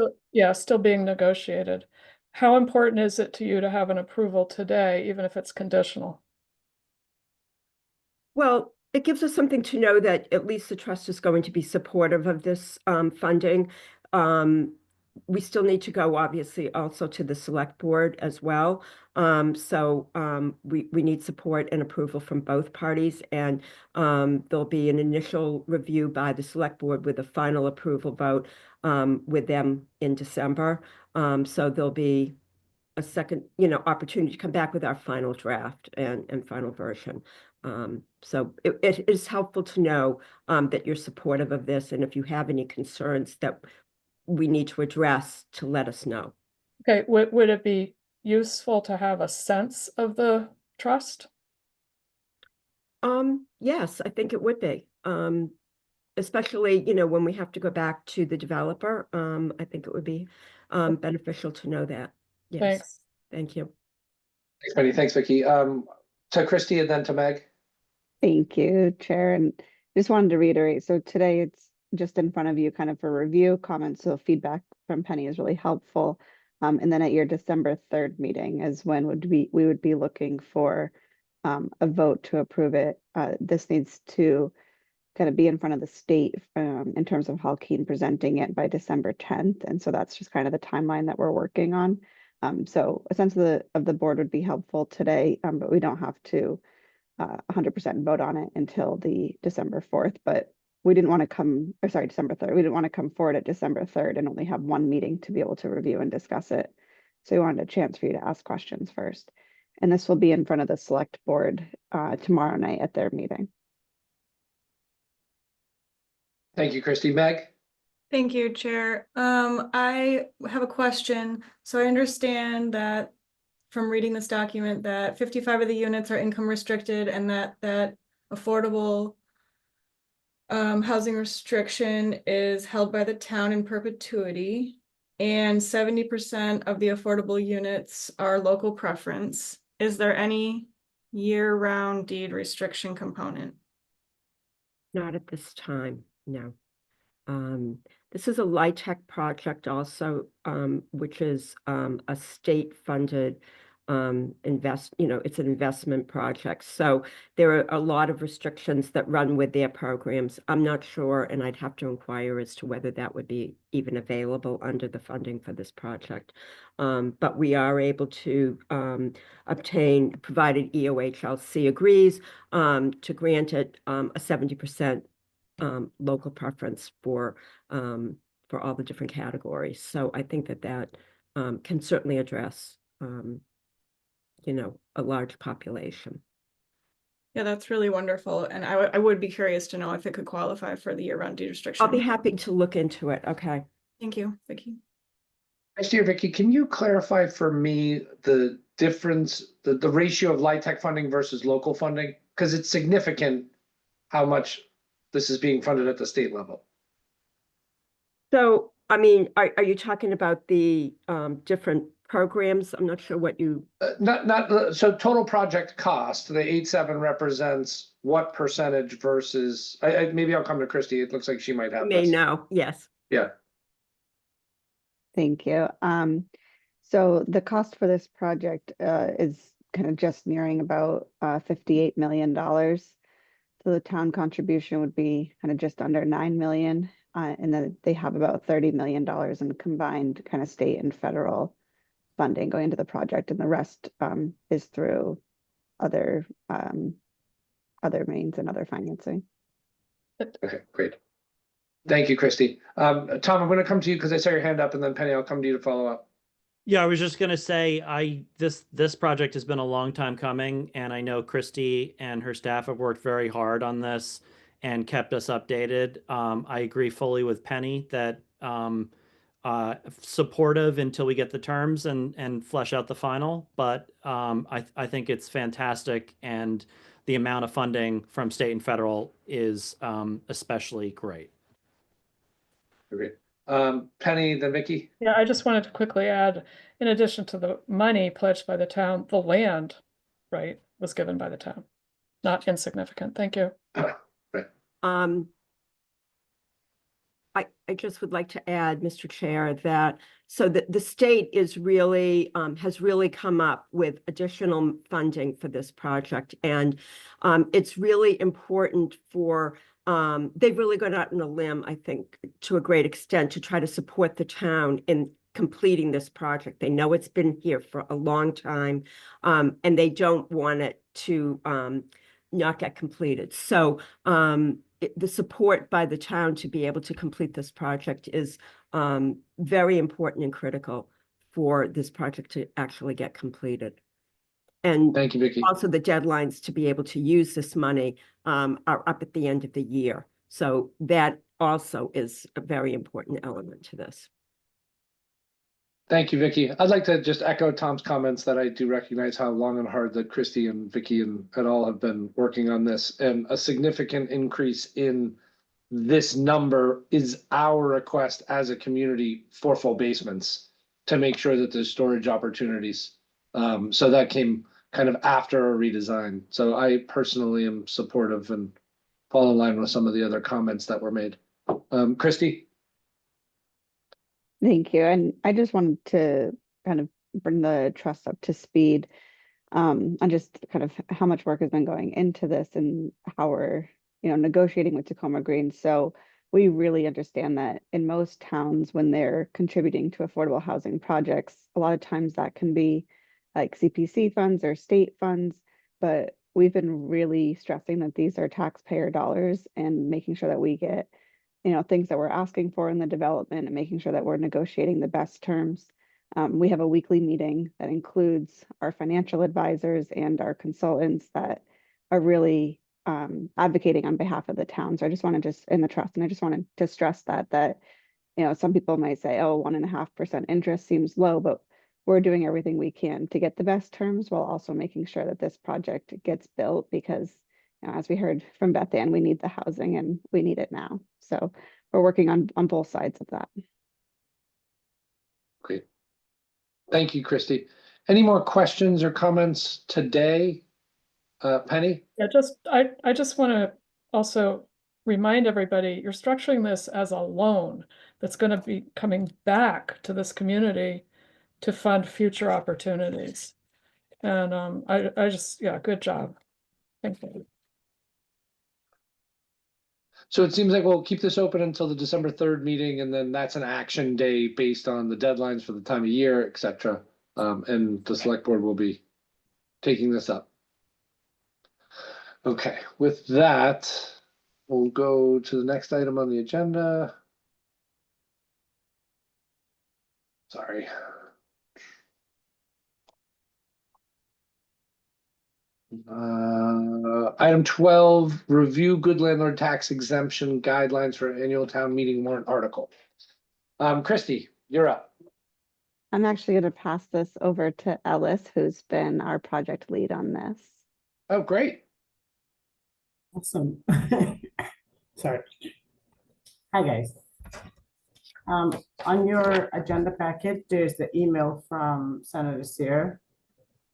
G: still being negotiated. How important is it to you to have an approval today, even if it's conditional?
F: Well, it gives us something to know that at least the trust is going to be supportive of this funding. We still need to go, obviously, also to the select board as well. So we need support and approval from both parties, and there'll be an initial review by the select board with a final approval vote with them in December. So there'll be a second, opportunity to come back with our final draft and final version. So it is helpful to know that you're supportive of this, and if you have any concerns that we need to address, to let us know.
G: Okay, would it be useful to have a sense of the trust?
F: Yes, I think it would be. Especially, when we have to go back to the developer, I think it would be beneficial to know that. Yes.
G: Thanks.
F: Thank you.
A: Thanks, Penny. Thanks, Vicky. To Christy and then to Meg.
E: Thank you, Chair. And just wanted to reiterate, so today it's just in front of you kind of for review, comments, so feedback from Penny is really helpful. And then at your December 3rd meeting is when we would be looking for a vote to approve it. This needs to kind of be in front of the state in terms of how keen presenting it by December 10th. And so that's just kind of the timeline that we're working on. So a sense of the board would be helpful today, but we don't have to 100% vote on it until the December 4th. But we didn't want to December 3rd. We didn't want to come forward at December 3rd and only have one meeting to be able to review and discuss it. So we wanted a chance for you to ask questions first. And this will be in front of the select board tomorrow night at their meeting.
A: Thank you, Christy. Meg?
B: Thank you, Chair. I have a question. So I understand that from reading this document that 55 of the units are income restricted and that affordable housing restriction is held by the town in perpetuity, and 70% of the affordable units are local preference. Is there any year-round deed restriction component?
F: Not at this time, no. This is a LIHTC project also, which is a state-funded it's an investment project. So there are a lot of restrictions that run with their programs. I'm not sure, and I'd have to inquire as to whether that would be even available under the funding for this project. But we are able to obtain, provided EOHLC agrees, to grant it a 70% local preference for all the different categories. So I think that can certainly address a large population.
B: Yeah, that's really wonderful. And I would be curious to know if it could qualify for the year-round deed restriction.
F: I'll be happy to look into it. Okay.
B: Thank you, Vicky.
A: Next year, Vicky, can you clarify for me the difference, the ratio of LIHTC funding versus local funding? Because it's significant how much this is being funded at the state level.
F: So, I mean, are you talking about the different programs? I'm not sure what you.
A: So total project cost, the 8.7 represents what percentage versus, maybe I'll come to Christy. It looks like she might have
F: May
A: this.
F: know, yes.
A: Yeah.
E: Thank you. So the cost for this project is kind of just nearing about $58 million. So the town contribution would be kind of just under 9 million. And then they have about $30 million in combined kind of state and federal funding going into the project. And the rest is through other means and other financing.
A: Okay, great. Thank you, Christy. Tom, I'm going to come to you because I saw your hand up, and then Penny, I'll come to you to follow up.
D: Yeah, I was just gonna say, this project has been a long time coming, and I know Christy and her staff have worked very hard on this and kept us updated. I agree fully with Penny that supportive until we get the terms and flesh out the final, but I think it's fantastic, and the amount of funding from state and federal is especially great.
A: Great. Penny, then Vicky.
G: Yeah, I just wanted to quickly add, in addition to the money pledged by the town, the land, right, was given by the town. Not insignificant. Thank you.
F: I just would like to add, Mr. Chair, that so the state is really has really come up with additional funding for this project, and it's really important for they've really gone out on a limb, I think, to a great extent, to try to support the town in completing this project. They know it's been here for a long time, and they don't want it to not get completed. So the support by the town to be able to complete this project is very important and critical for this project to actually get completed. And
A: thank you, Vicky.
F: Also the deadlines to be able to use this money are up at the end of the year. So that also is a very important element to this.
A: Thank you, Vicky. I'd like to just echo Tom's comments that I do recognize how long and hard that Christy and Vicky and et al. Have been working on this, and a significant increase in this number is our request as a community for full basements to make sure that there's storage opportunities. So that came kind of after a redesign. So I personally am supportive and fall in line with some of the other comments that were made. Christy?
E: Thank you. And I just wanted to kind of bring the trust up to speed on just kind of how much work has been going into this and how we're, negotiating with Tacoma Green. So we really understand that in most towns, when they're contributing to affordable housing projects, a lot of times that can be like CPC funds or state funds, but we've been really stressing that these are taxpayer dollars and making sure that we get things that we're asking for in the development and making sure that we're negotiating the best terms. We have a weekly meeting that includes our financial advisors and our consultants that are really advocating on behalf of the town. So I just want to in the trust, and I just wanted to stress that some people might say, oh, 1.5% interest seems low, but we're doing everything we can to get the best terms while also making sure that this project gets built because as we heard from Beth Ann, we need the housing and we need it now. So we're working on both sides of that.
A: Great. Thank you, Christy. Any more questions or comments today? Penny?
G: Yeah, I just want to also remind everybody, you're structuring this as a loan that's going to be coming back to this community to fund future opportunities. And I just, yeah, good job. Thank you.
A: So it seems like we'll keep this open until the December 3rd meeting, and then that's an action day based on the deadlines for the time of year, et cetera. And the select board will be taking this up. Okay, with that, we'll go to the next item on the agenda. Sorry. Item 12, review good landlord tax exemption guidelines for annual town meeting warrant article. Christy, you're up.
E: I'm actually going to pass this over to Ellis, who's been our project lead on this.
A: Oh, great.
I: Awesome. Sorry. Hi, guys. On your agenda packet, there's the email from Senator Sear,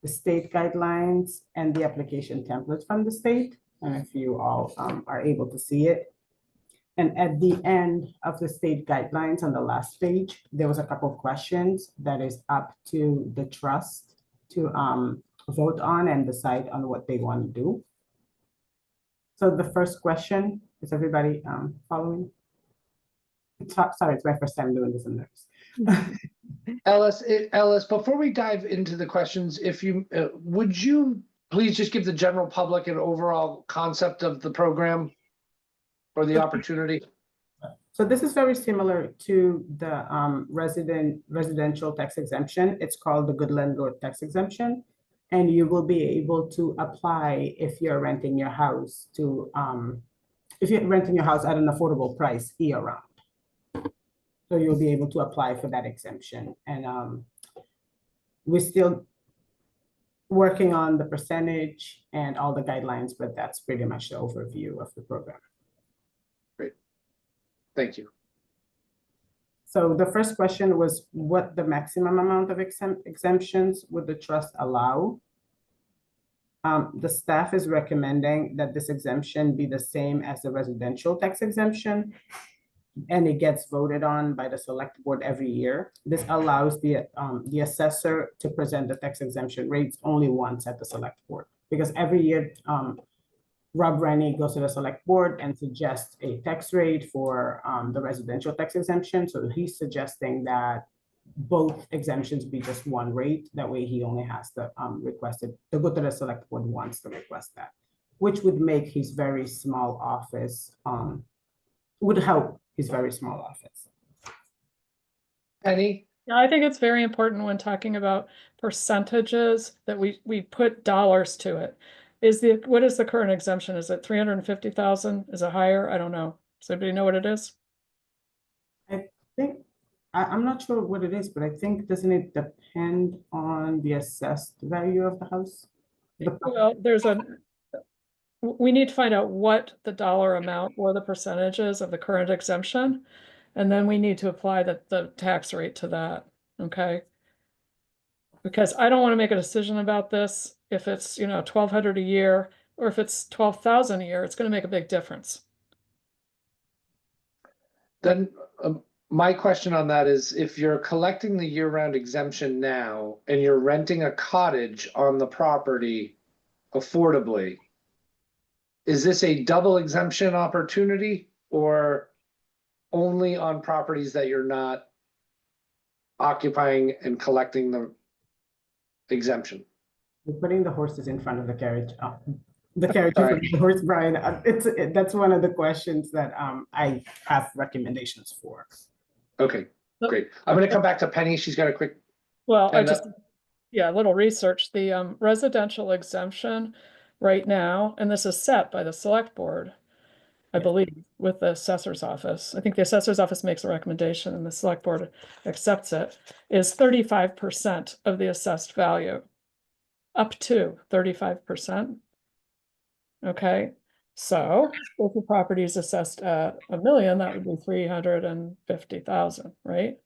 I: the state guidelines, and the application template from the state. And if you all are able to see it. And at the end of the state guidelines on the last page, there was a couple of questions that is up to the trust to vote on and decide on what they want to do. So the first question, is everybody following? Sorry, it's my first time doing this in nerves.
A: Ellis, before we dive into the questions, if you would you please just give the general public an overall concept of the program or the opportunity?
I: So this is very similar to the residential tax exemption. It's called the Good Landlord Tax Exemption. And you will be able to apply if you're renting your house to, if you're renting your house at an affordable price year round. So you'll be able to apply for that exemption. And we still, working on the percentage and all the guidelines, but that's pretty much the overview of the program.
A: Thank you.
I: So the first question was what the maximum amount of exemptions would the trust allow? The staff is recommending that this exemption be the same as the residential tax exemption, and it gets voted on by the select board every year. This allows the assessor to present the tax exemption rates only once at the select board, because every year Rob Rennie goes to the select board and suggests a tax rate for the residential tax exemption. So he's suggesting that both exemptions be just one rate. That way he only has to request it, to go to the select board once to request that, which would make his very small office, would help his very small office.
A: Penny?
G: Yeah, I think it's very important when talking about percentages that we put dollars to it. What is the current exemption? Is it 350,000? Is it higher? I don't know. Does anybody know what it is?
I: I think, I'm not sure what it is, but I think, doesn't it depend on the assessed value of the house?
G: Well, we need to find out what the dollar amount or the percentages of the current exemption. And then we need to apply the tax rate to that, okay? Because I don't want to make a decision about this if it's, 1,200 a year, or if it's 12,000 a year, it's going to make a big difference.
A: Then my question on that is, if you're collecting the year-round exemption now and you're renting a cottage on the property affordably, is this a double exemption opportunity or only on properties that you're not occupying and collecting the exemption?
I: We're putting the horses in front of the carriage. The carriage in front of the horse, Brian. That's one of the questions that I have recommendations for.
A: Okay, great. I'm going to come back to Penny. She's got a quick.
G: Well, a little research. The residential exemption right now, and this is set by the select board, I believe, with the assessor's office. I think the assessor's office makes a recommendation and the select board accepts it, is 35% of the assessed value, up to 35%. Okay, so if the property is assessed at $1 million, that would be 350,000, right?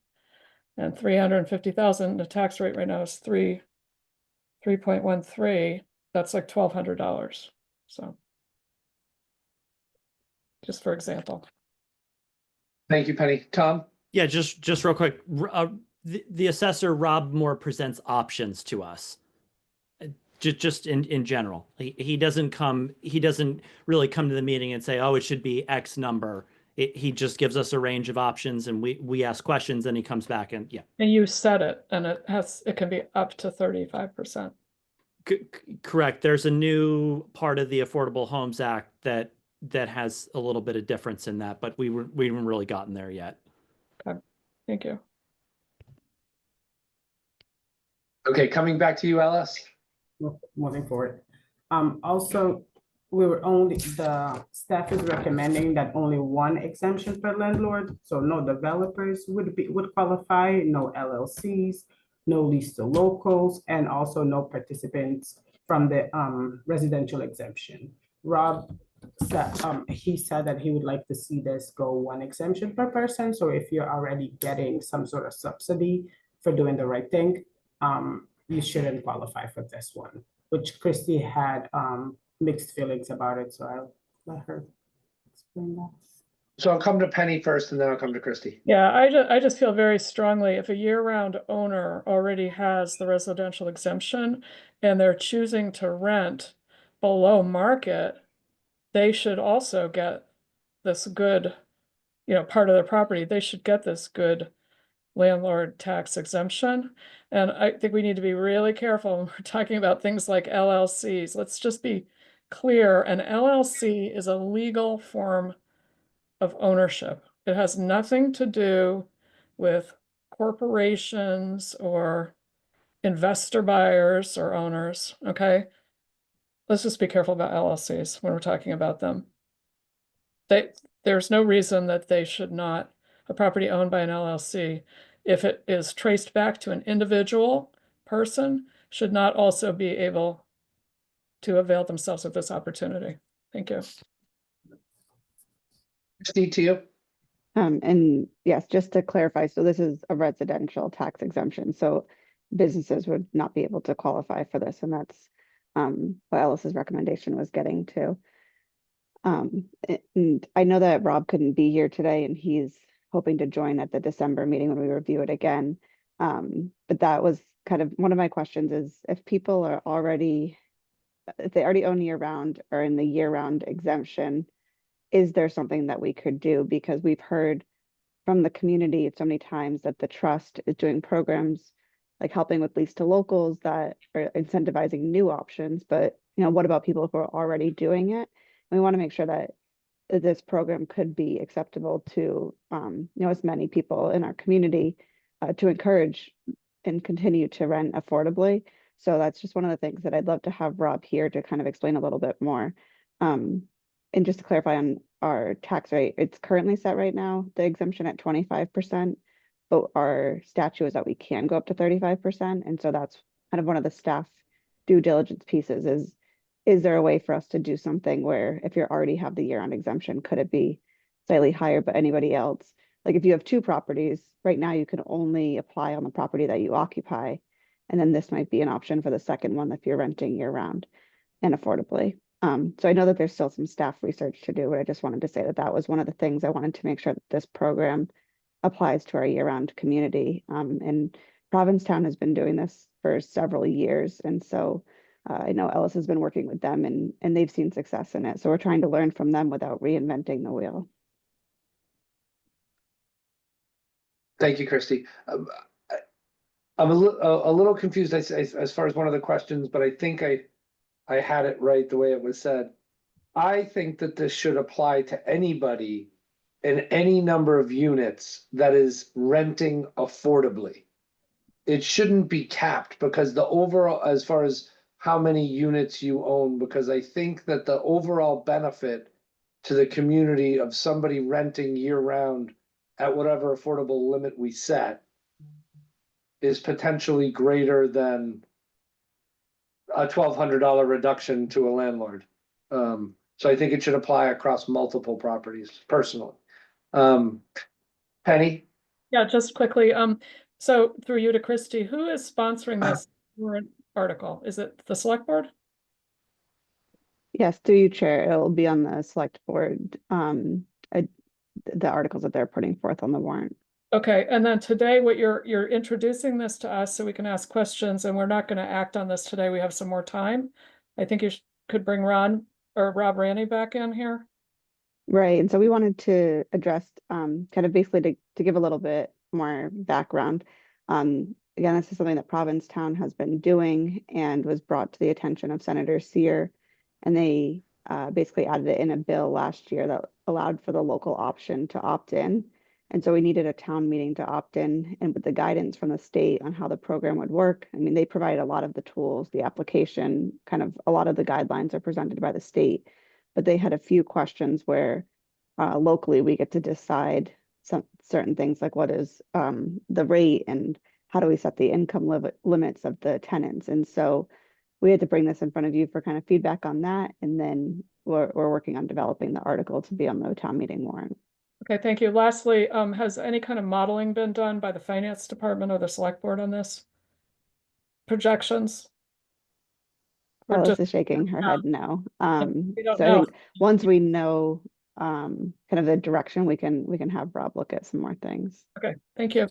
G: And 350,000, the tax rate right now is 3.13. That's like $1,200. So, just for example.
A: Thank you, Penny. Tom?
D: Yeah, just real quick. The assessor, Rob Moore, presents options to us. Just in general, he doesn't really come to the meeting and say, oh, it should be X number. He just gives us a range of options and we ask questions and he comes back and
G: And you set it and it can be up to 35%.
D: Correct. There's a new part of the Affordable Homes Act that has a little bit of difference in that, but we haven't really gotten there yet.
G: Okay, thank you.
A: Okay, coming back to you, Ellis.
I: Moving forward. Also, the staff is recommending that only one exemption per landlord. So no developers would qualify, no LLCs, no lease to locals, and also no participants from the residential exemption. Rob said, he said that he would like to see this go one exemption per person. So if you're already getting some sort of subsidy for doing the right thing, you shouldn't qualify for this one, which Christy had mixed feelings about it. So I'll let her explain that.
A: So I'll come to Penny first and then I'll come to Christy.
G: Yeah, I just feel very strongly if a year-round owner already has the residential exemption and they're choosing to rent below market, they should also get this good, part of their property. They should get this good landlord tax exemption. And I think we need to be really careful when we're talking about things like LLCs. Let's just be clear. An LLC is a legal form of ownership. It has nothing to do with corporations or investor buyers or owners, okay? Let's just be careful about LLCs when we're talking about them. There's no reason that they should not, a property owned by an LLC, if it is traced back to an individual person, should not also be able to avail themselves of this opportunity. Thank you.
A: Steve, to you.
E: And yes, just to clarify, so this is a residential tax exemption, so businesses would not be able to qualify for this, and that's what Ellis's recommendation was getting to. And I know that Rob couldn't be here today, and he's hoping to join at the December meeting when we review it again. But that was kind of one of my questions is if people are already, if they already own year-round or in the year-round exemption, is there something that we could do? Because we've heard from the community so many times that the trust is doing programs like helping with lease to locals that are incentivizing new options. But what about people who are already doing it? And we want to make sure that this program could be acceptable to as many people in our community to encourage and continue to rent affordably. So that's just one of the things that I'd love to have Rob here to kind of explain a little bit more. And just to clarify on our tax rate, it's currently set right now, the exemption at 25%, but our statute is that we can go up to 35%. And so that's kind of one of the staff due diligence pieces is there a way for us to do something where if you already have the year-round exemption, could it be slightly higher, but anybody else, like if you have two properties, right now you can only apply on the property that you occupy. And then this might be an option for the second one if you're renting year-round and affordably. So I know that there's still some staff research to do, but I just wanted to say that that was one of the things I wanted to make sure that this program applies to our year-round community. And Provincetown has been doing this for several years. And so I know Ellis has been working with them and they've seen success in it. So we're trying to learn from them without reinventing the wheel.
A: Thank you, Christy. I'm a little confused as far as one of the questions, but I think I had it right the way it was said. I think that this should apply to anybody in any number of units that is renting affordably. It shouldn't be capped because the overall, as far as how many units you own, because I think that the overall benefit to the community of somebody renting year round at whatever affordable limit we set is potentially greater than a $1,200 reduction to a landlord. So I think it should apply across multiple properties personally. Penny?
G: Yeah, just quickly. So through you to Christy, who is sponsoring this warrant article? Is it the select board?
E: Yes, through you, Chair. It'll be on the select board, the articles that they're putting forth on the warrant.
G: Okay, and then today what you're introducing this to us so we can ask questions, and we're not going to act on this today. We have some more time. I think you could bring Ron or Rob Raney back in here.
E: Right, and so we wanted to address kind of basically to give a little bit more background. Again, this is something that Provincetown has been doing and was brought to the attention of Senator Sear, and they basically added it in a bill last year that allowed for the local option to opt in. And so we needed a town meeting to opt in, and with the guidance from the state on how the program would work, I mean, they provide a lot of the tools, the application, kind of a lot of the guidelines are presented by the state, but they had a few questions where locally we get to decide some certain things like what is the rate and how do we set the income limits of the tenants. And so we had to bring this in front of you for kind of feedback on that. And then we're working on developing the article to be on the town meeting warrant.
G: Okay, thank you. Lastly, has any kind of modeling been done by the finance department or the select board on this? Projections? Or
E: Alice
G: just,
E: is shaking her head no.
G: we don't
E: So
G: know.
E: I think once we know kind of the direction, we can have Rob look at some more things.
G: Okay, thank you.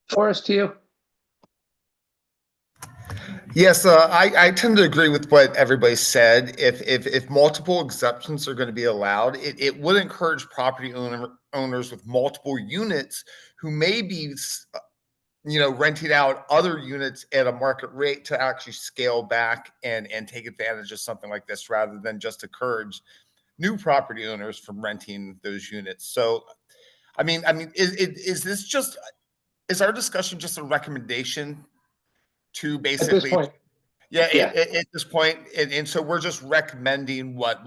A: Forrest, to you.
C: Yes, I tend to agree with what everybody said. If multiple exceptions are going to be allowed, it would encourage property owners with multiple units who may be, renting out other units at a market rate to actually scale back and take advantage of something like this, rather than just encourage new property owners from renting those units. So, I mean, is our discussion just a recommendation to basically?
A: At this point.
C: Yeah,
A: Yeah.
C: at this point, and so we're just recommending what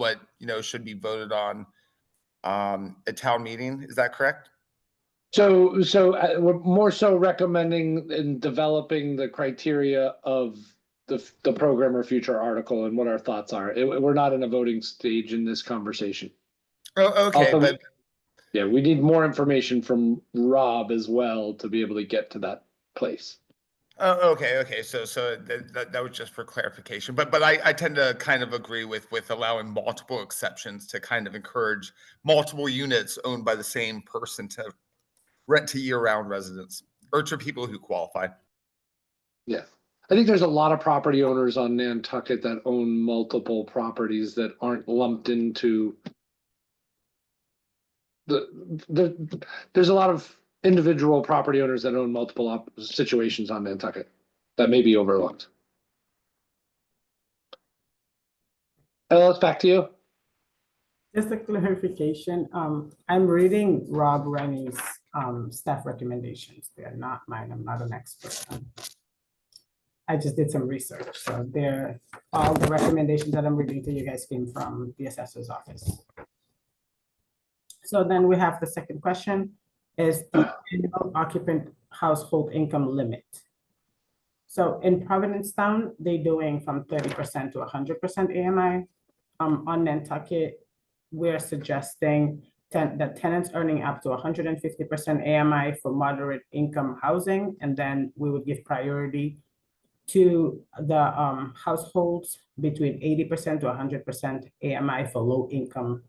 C: should be voted on at town meeting. Is that correct?
A: So we're more so recommending in developing the criteria of the program or future article and what our thoughts are. We're not in a voting stage in this conversation.
C: Oh, okay,
A: Also,
C: but
A: yeah, we need more information from Rob as well to be able to get to that place.
C: okay. So that was just for clarification. But I tend to kind of agree with allowing multiple exceptions to kind of encourage multiple units owned by the same person to rent to year-round residents or to people who qualify.
A: Yeah. I think there's a lot of property owners on Nantucket that own multiple properties that aren't lumped into there's a lot of individual property owners that own multiple situations on Nantucket that may be overlooked. Ellis, back to you.
I: Just a clarification, I'm reading Rob Rennie's staff recommendations. They are not mine. I'm not an expert. I just did some research. So all the recommendations that I'm reading to you guys came from the assessor's office. So then we have the second question, is the annual occupant household income limit. So in Providencetown, they're doing from 30% to 100% AMI. On Nantucket, we're suggesting that tenants earning up to 150% AMI for moderate income housing, and then we would give priority to the households between 80% to 100% AMI for low income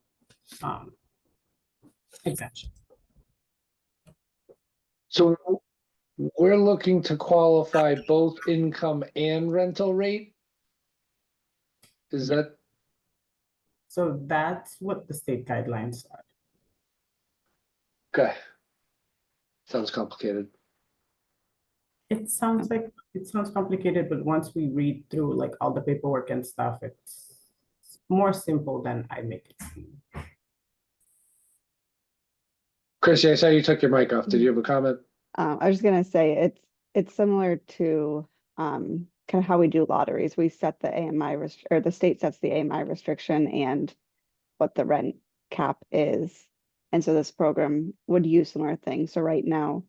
I: exemption.
A: So we're looking to qualify both income and rental rate. Is that?
I: So that's what the state guidelines are.
A: Okay. Sounds complicated.
I: It sounds complicated, but once we read through like all the paperwork and stuff, it's more simple than I make it seem.
A: Chrissy, I saw you took your mic off. Did you have a comment?
E: I was just gonna say it's similar to kind of how we do lotteries. We set the AMI or the state sets the AMI restriction and what the rent cap is. And so this program would use similar things. So right now,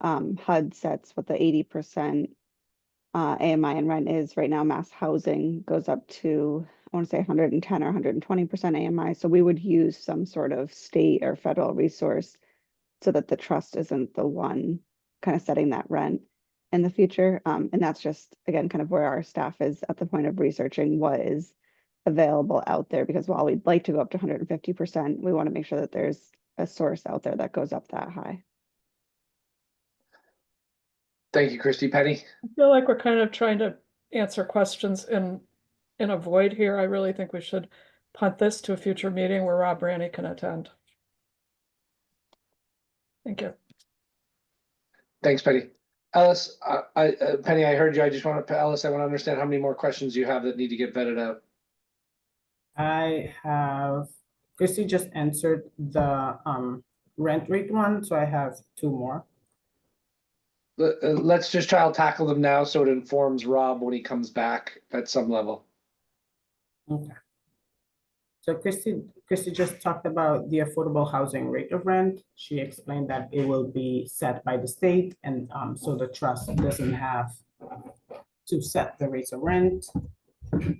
E: HUD sets what the 80% AMI and rent is. Right now, mass housing goes up to, I want to say 110 or 120% AMI. So we would use some sort of state or federal resource so that the trust isn't the one kind of setting that rent in the future. And that's just, again, kind of where our staff is at the point of researching what is available out there, because while we'd like to go up to 150%, we want to make sure that there's a source out there that goes up that high.
A: Thank you, Christy. Penny?
G: I feel like we're kind of trying to answer questions in a void here. I really think we should punt this to a future meeting where Rob Raney can attend. Thank you.
A: Thanks, Penny. Ellis, Penny, I heard you. I just want to, Ellis, I want to understand how many more questions you have that need to get vetted out.
I: I have, Christy just answered the rent rate one, so I have two more.
A: Let's just try to tackle them now so it informs Rob when he comes back at some level.
I: Okay. So Christy just talked about the affordable housing rate of rent. She explained that it will be set by the state, and so the trust doesn't have to set the rates of rent.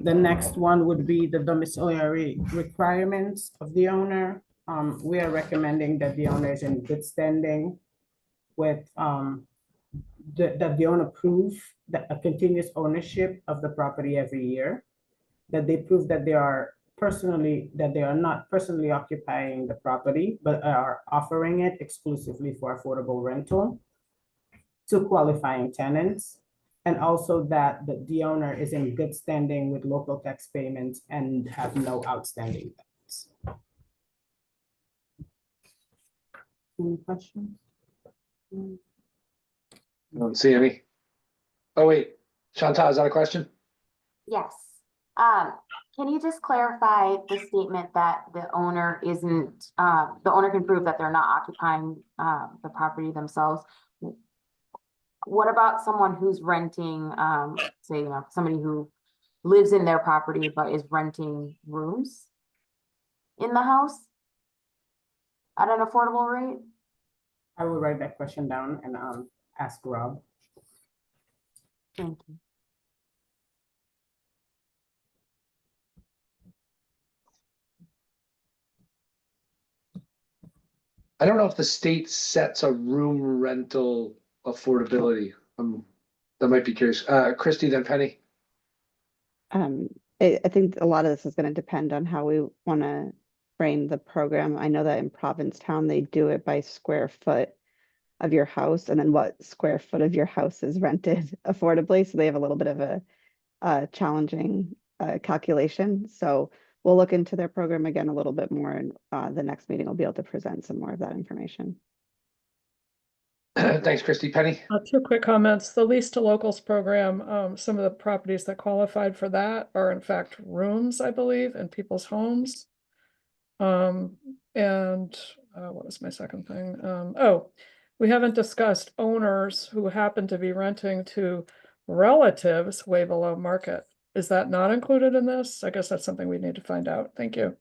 I: The next one would be the domiciliary requirements of the owner. We are recommending that the owner is in good standing with that the owner prove that a continuous ownership of the property every year, that they prove that they are not personally occupying the property, but are offering it exclusively for affordable rental to qualifying tenants, and also that the owner is in good standing with local tax payments and have no outstanding debts. Any questions?
A: I don't see any. Oh, wait. Chantal, is that a question?
L: Yes. Can you just clarify the statement that the owner isn't, the owner can prove that they're not occupying the property themselves? What about someone who's renting, say, somebody who lives in their property but is renting rooms in the house at an affordable rate?
I: I will write that question down and ask Rob.
L: Thank you.
A: I don't know if the state sets a room rental affordability. That might be curious. Christy, then Penny.
E: I think a lot of this is going to depend on how we want to frame the program. I know that in Provincetown, they do it by square foot of your house and then what square foot of your house is rented affordably. So they have a little bit of a challenging calculation. So we'll look into their program again a little bit more, and the next meeting will be able to present some more of that information.
A: Thanks, Christy. Penny.
G: 2 quick comments. The lease to locals program, some of the properties that qualified for that are in fact rooms, I believe, in people's homes. And what was my second thing? We haven't discussed owners who happen to be renting to relatives way below market. Is that not included in this? I guess that's something we need to find out. Thank you.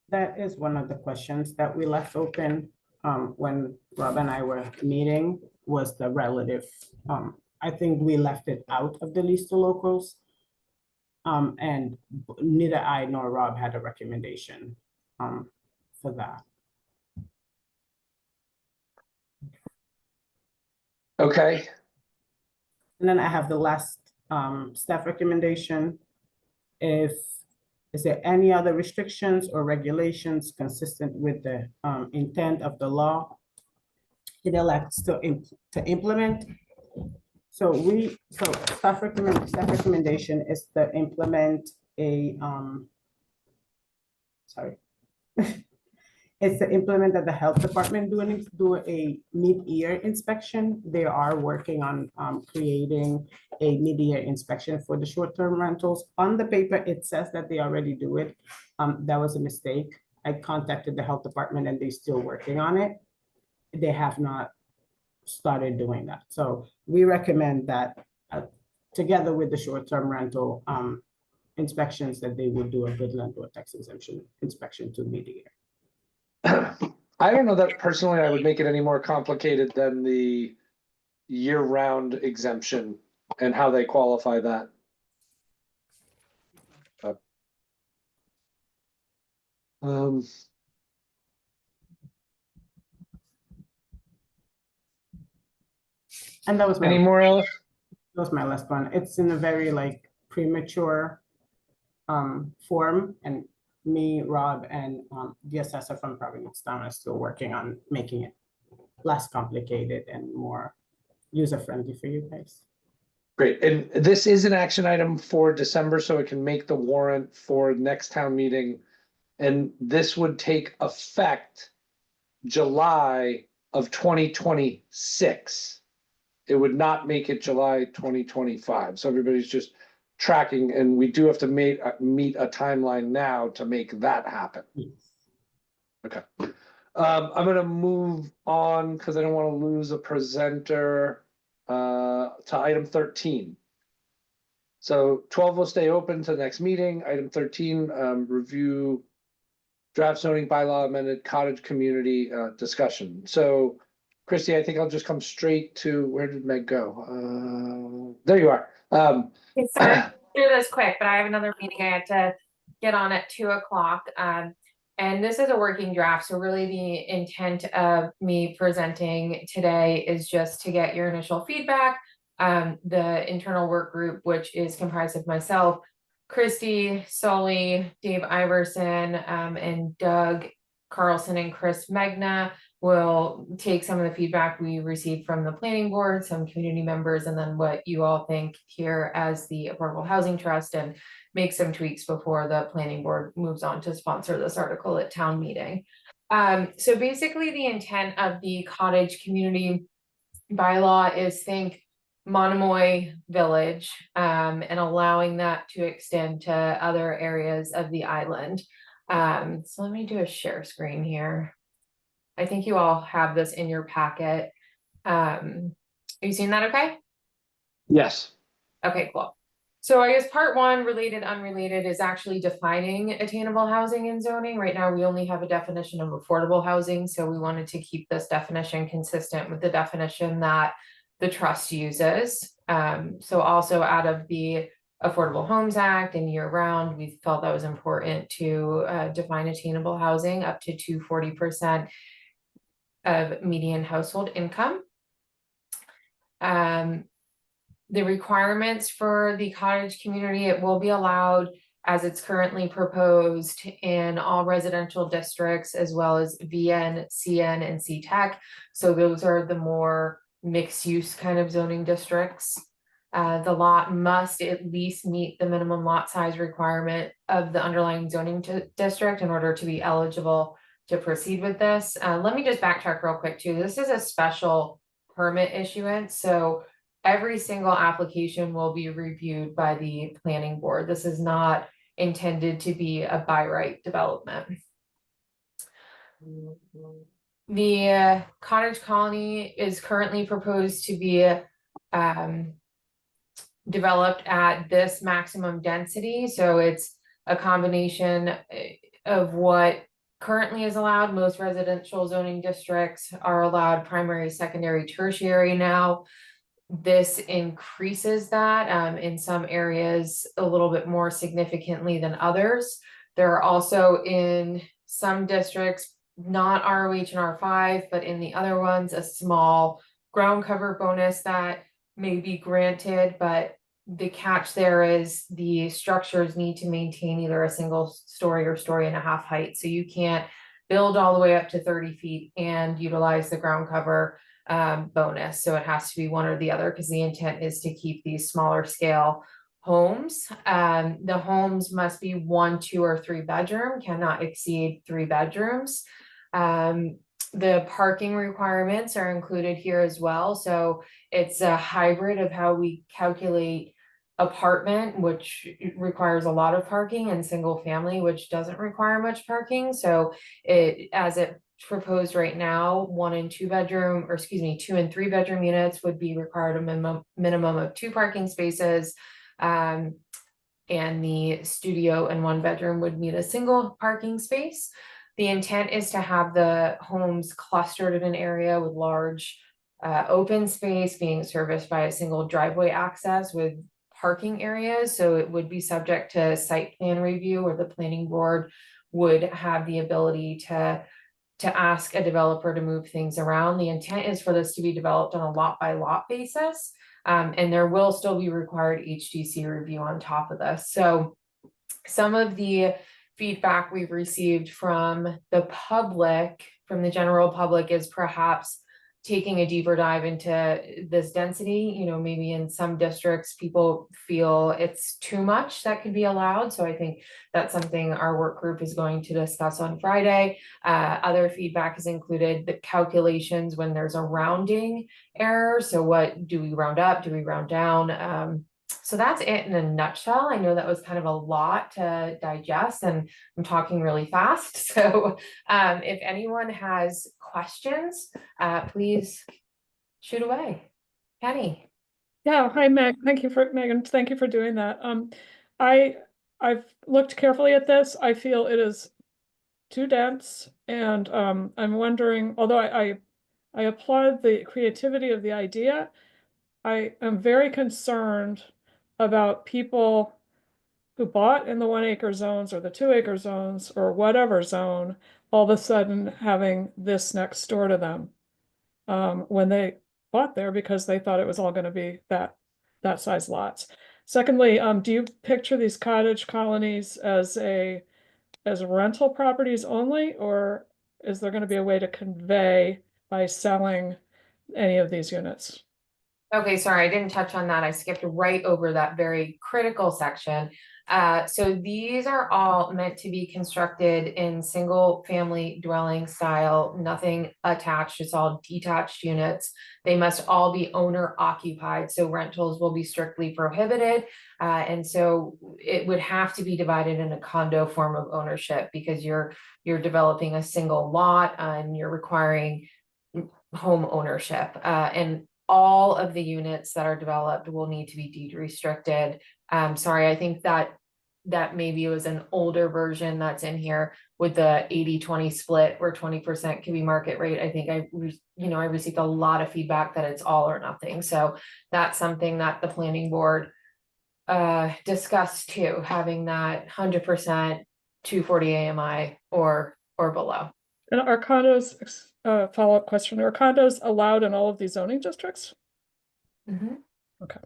I: That is one of the questions that we left open when Rob and I were meeting, was the relative. I think we left it out of the lease to locals. And neither I nor Rob had a recommendation for that.
A: Okay.
I: And then I have the last staff recommendation. Is there any other restrictions or regulations consistent with the intent of the law it elects to implement? So staff recommendation is to implement a it's to implement that the health department do a mid-year inspection. They are working on creating a mid-year inspection for the short-term rentals. On the paper, it says that they already do it. That was a mistake. I contacted the health department and they're still working on it. They have not started doing that. So we recommend that together with the short-term rental inspections, that they would do a good landlord tax exemption inspection to mid-year.
A: I don't know that personally I would make it any more complicated than the year-round exemption and how they qualify that.
I: And that was
A: Any more, Alice?
I: That was my last one. It's in a very like premature form, and me, Rob, and the assessor from Provincetown are still working on making it less complicated and more user-friendly for you guys.
A: Great. And this is an action item for December, so it can make the warrant for next town meeting. And this would take effect July of 2026. It would not make it July 2025. So everybody's just tracking, and we do have to meet a timeline now to make that happen.
I: Yes.
A: Okay. I'm gonna move on because I don't want to lose a presenter to item 13. So 12 will stay open to the next meeting. Item 13, review draft zoning bylaw amended cottage community discussion. So Christy, I think I'll just come straight to, where did Meg go? There you are.
M: Okay, sorry to do this quick, but I have another meeting I had to get on at 2 o'clock. And this is a working draft, so really the intent of me presenting today is just to get your initial feedback. The internal work group, which is comprised of myself, Christy, Sully, Dave Iverson, and Doug Carlson and Chris Megna, will take some of the feedback we received from the planning board, some community members, and then what you all think here as the Affordable Housing Trust, and make some tweaks before the planning board moves on to sponsor this article at town meeting. So basically the intent of the cottage community bylaw is think Monomoy Village, and allowing that to extend to other areas of the island. So let me do a share screen here. I think you all have this in your packet. Are you seeing that okay?
A: Yes.
M: Okay, cool. So I guess part one, related, unrelated, is actually defining attainable housing in zoning. Right now, we only have a definition of affordable housing, so we wanted to keep this definition consistent with the definition that the trust uses. So also out of the Affordable Homes Act and year round, we felt that was important to define attainable housing up to 240% of median household income. The requirements for the cottage community, it will be allowed as it's currently proposed in all residential districts, as well as VN, CN, and CTEC. So those are the more mixed use kind of zoning districts. The lot must at least meet the minimum lot size requirement of the underlying zoning district in order to be eligible to proceed with this. Let me just backtrack real quick too. This is a special permit issuance, so every single application will be reviewed by the planning board. This is not intended to be a by right development. The cottage colony is currently proposed to be developed at this maximum density. So it's a combination of what currently is allowed. Most residential zoning districts are allowed primary, secondary, tertiary now. This increases that in some areas a little bit more significantly than others. There are also in some districts, not ROH and R5, but in the other ones, a small ground cover bonus that may be granted, but the catch there is the structures need to maintain either a single story or story and a half height. So you can't build all the way up to 30 feet and utilize the ground cover bonus. So it has to be one or the other, because the intent is to keep these smaller scale homes. The homes must be 1, 2, or 3 bedroom, cannot exceed 3 bedrooms. The parking requirements are included here as well. So it's a hybrid of how we calculate apartment, which requires a lot of parking, and single family, which doesn't require much parking. So as it proposed right now, 1 and 2 bedroom, or excuse me, 2 and 3 bedroom units would be required a minimum of 2 parking spaces. And the studio and 1 bedroom would need a single parking space. The intent is to have the homes clustered in an area with large open space being serviced by a single driveway access with parking areas. So it would be subject to site plan review, where the planning board would have the ability to ask a developer to move things around. The intent is for this to be developed on a lot by lot basis. And there will still be required HDC review on top of this. So some of the feedback we've received from the public, from the general public, is perhaps taking a deeper dive into this density. You know, maybe in some districts, people feel it's too much that could be allowed. So I think that's something our work group is going to discuss on Friday. Other feedback has included the calculations when there's a rounding error. So what do we round up? Do we round down? So that's it in a nutshell. I know that was kind of a lot to digest, and I'm talking really fast. So if anyone has questions, please shoot away. Penny.
G: Yeah, hi Meg. Megan. Thank you for doing that. I've looked carefully at this. I feel it is too dense, and I'm wondering, although I applaud the creativity of the idea, I am very concerned about people who bought in the 1 acre zones or the 2 acre zones or whatever zone, all of a sudden having this next door to them when they bought there because they thought it was all going to be that size lots. Secondly, do you picture these cottage colonies as rental properties only, or is there going to be a way to convey by selling any of these units?
M: Okay, sorry, I didn't touch on that. I skipped right over that very critical section. So these are all meant to be constructed in single family dwelling style, nothing attached. It's all detached units. They must all be owner occupied. So rentals will be strictly prohibited. And so it would have to be divided in a condo form of ownership, because you're developing a single lot and you're requiring home ownership. And all of the units that are developed will need to be deed restricted. Sorry, I think that maybe it was an older version that's in here with the 80-20 split where 20% can be market rate. I think I received a lot of feedback that it's all or nothing. So that's something that the planning board discussed too, having that 100% 240 AMI or below.
G: And are condos, follow-up question, are condos allowed in all of these zoning districts? Okay,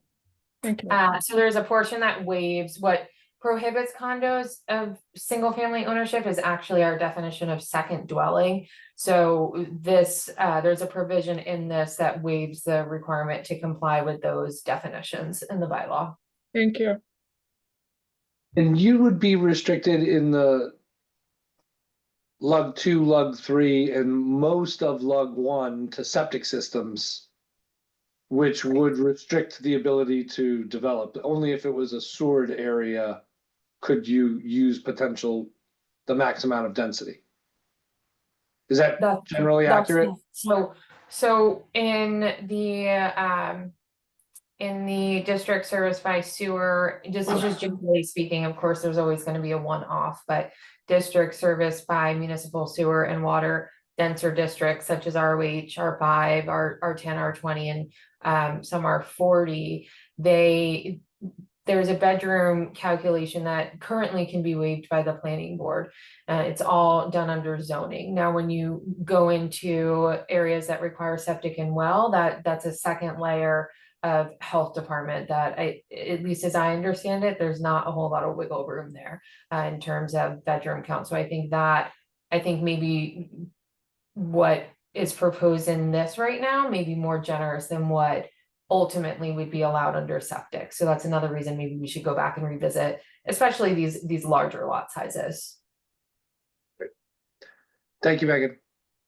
G: thank you.
M: So there's a portion that waives. What prohibits condos of single family ownership is actually our definition of second dwelling. So this, there's a provision in this that waives the requirement to comply with those definitions in the bylaw.
G: Thank you.
A: And you would be restricted in the lug 2, lug 3, and most of lug 1 to septic systems, which would restrict the ability to develop. Only if it was a sewered area could you use the max amount of density. Is that generally accurate?
M: So in the district serviced by sewer, this is just generally speaking, of course, there's always going to be a one-off, but district serviced by municipal sewer and water, denser districts such as ROH, R5, R10, R20, and some R40, there's a bedroom calculation that currently can be waived by the planning board. It's all done under zoning. Now, when you go into areas that require septic and well, that's a second layer of health department that at least as I understand it, there's not a whole lot of wiggle room there in terms of bedroom count. So I think maybe what is proposed in this right now may be more generous than what ultimately would be allowed under septic. So that's another reason maybe we should go back and revisit, especially these larger lot sizes.
A: Great. Thank you, Megan.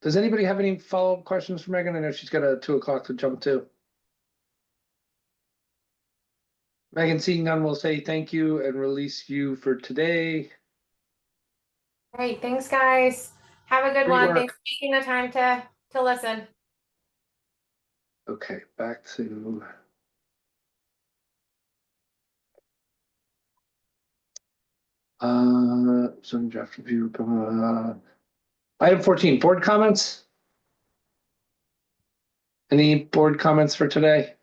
A: Does anybody have any follow-up questions for Megan? I know she's got a 2 o'clock to jump to. Megan, seeing none, will say thank you and release you for today.
M: Great, thanks guys. Have a good
A: Great
M: one.
A: work.
M: Thanks for taking the time to listen.
A: Okay, back to zoning draft review. Item 14, board comments. Any board comments for today?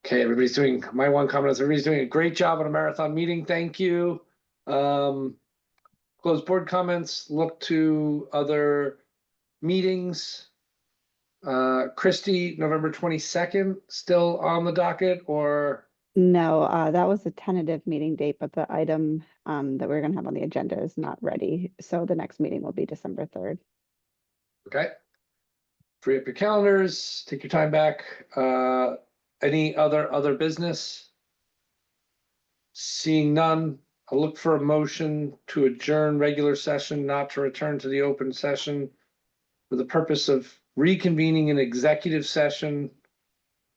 A: Okay, everybody's doing, my one comment is everybody's doing a great job on a marathon meeting. Thank you. Close board comments, look to other meetings. Christy, November 22nd, still on the docket, or?
E: No, that was a tentative meeting date, but the item that we're gonna have on the agenda is not ready. So the next meeting will be December 3rd.
A: Okay. Free up your calendars, take your time back. Any other business? Seeing none, I'll look for a motion to adjourn regular session, not to return to the open session for the purpose of reconvening an executive session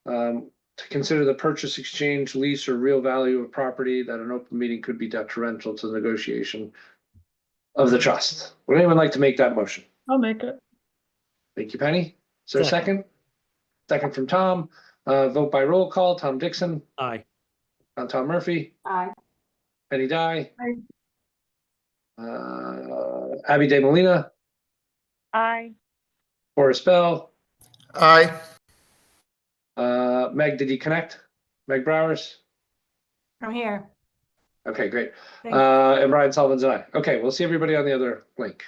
A: to consider the purchase, exchange, lease, or real value of property that an open meeting could be detrimental to the negotiation of the trust. Would anyone like to make that motion?
G: I'll make it.
A: Thank you, Penny. Is there a second? Second from Tom. Vote by roll call. Tom Dixon.
D: Aye.
A: Tom Murphy.
L: Aye.
A: Penny Dye.
G: Aye.
A: Abby De Molina.
B: Aye.
A: Horace Bell.
C: Aye.
A: Meg, did you connect? Meg Browers?
B: I'm here.
A: Okay, great.
B: Thanks.
A: And Brian Sullivan's and I. Okay, we'll see everybody on the other link.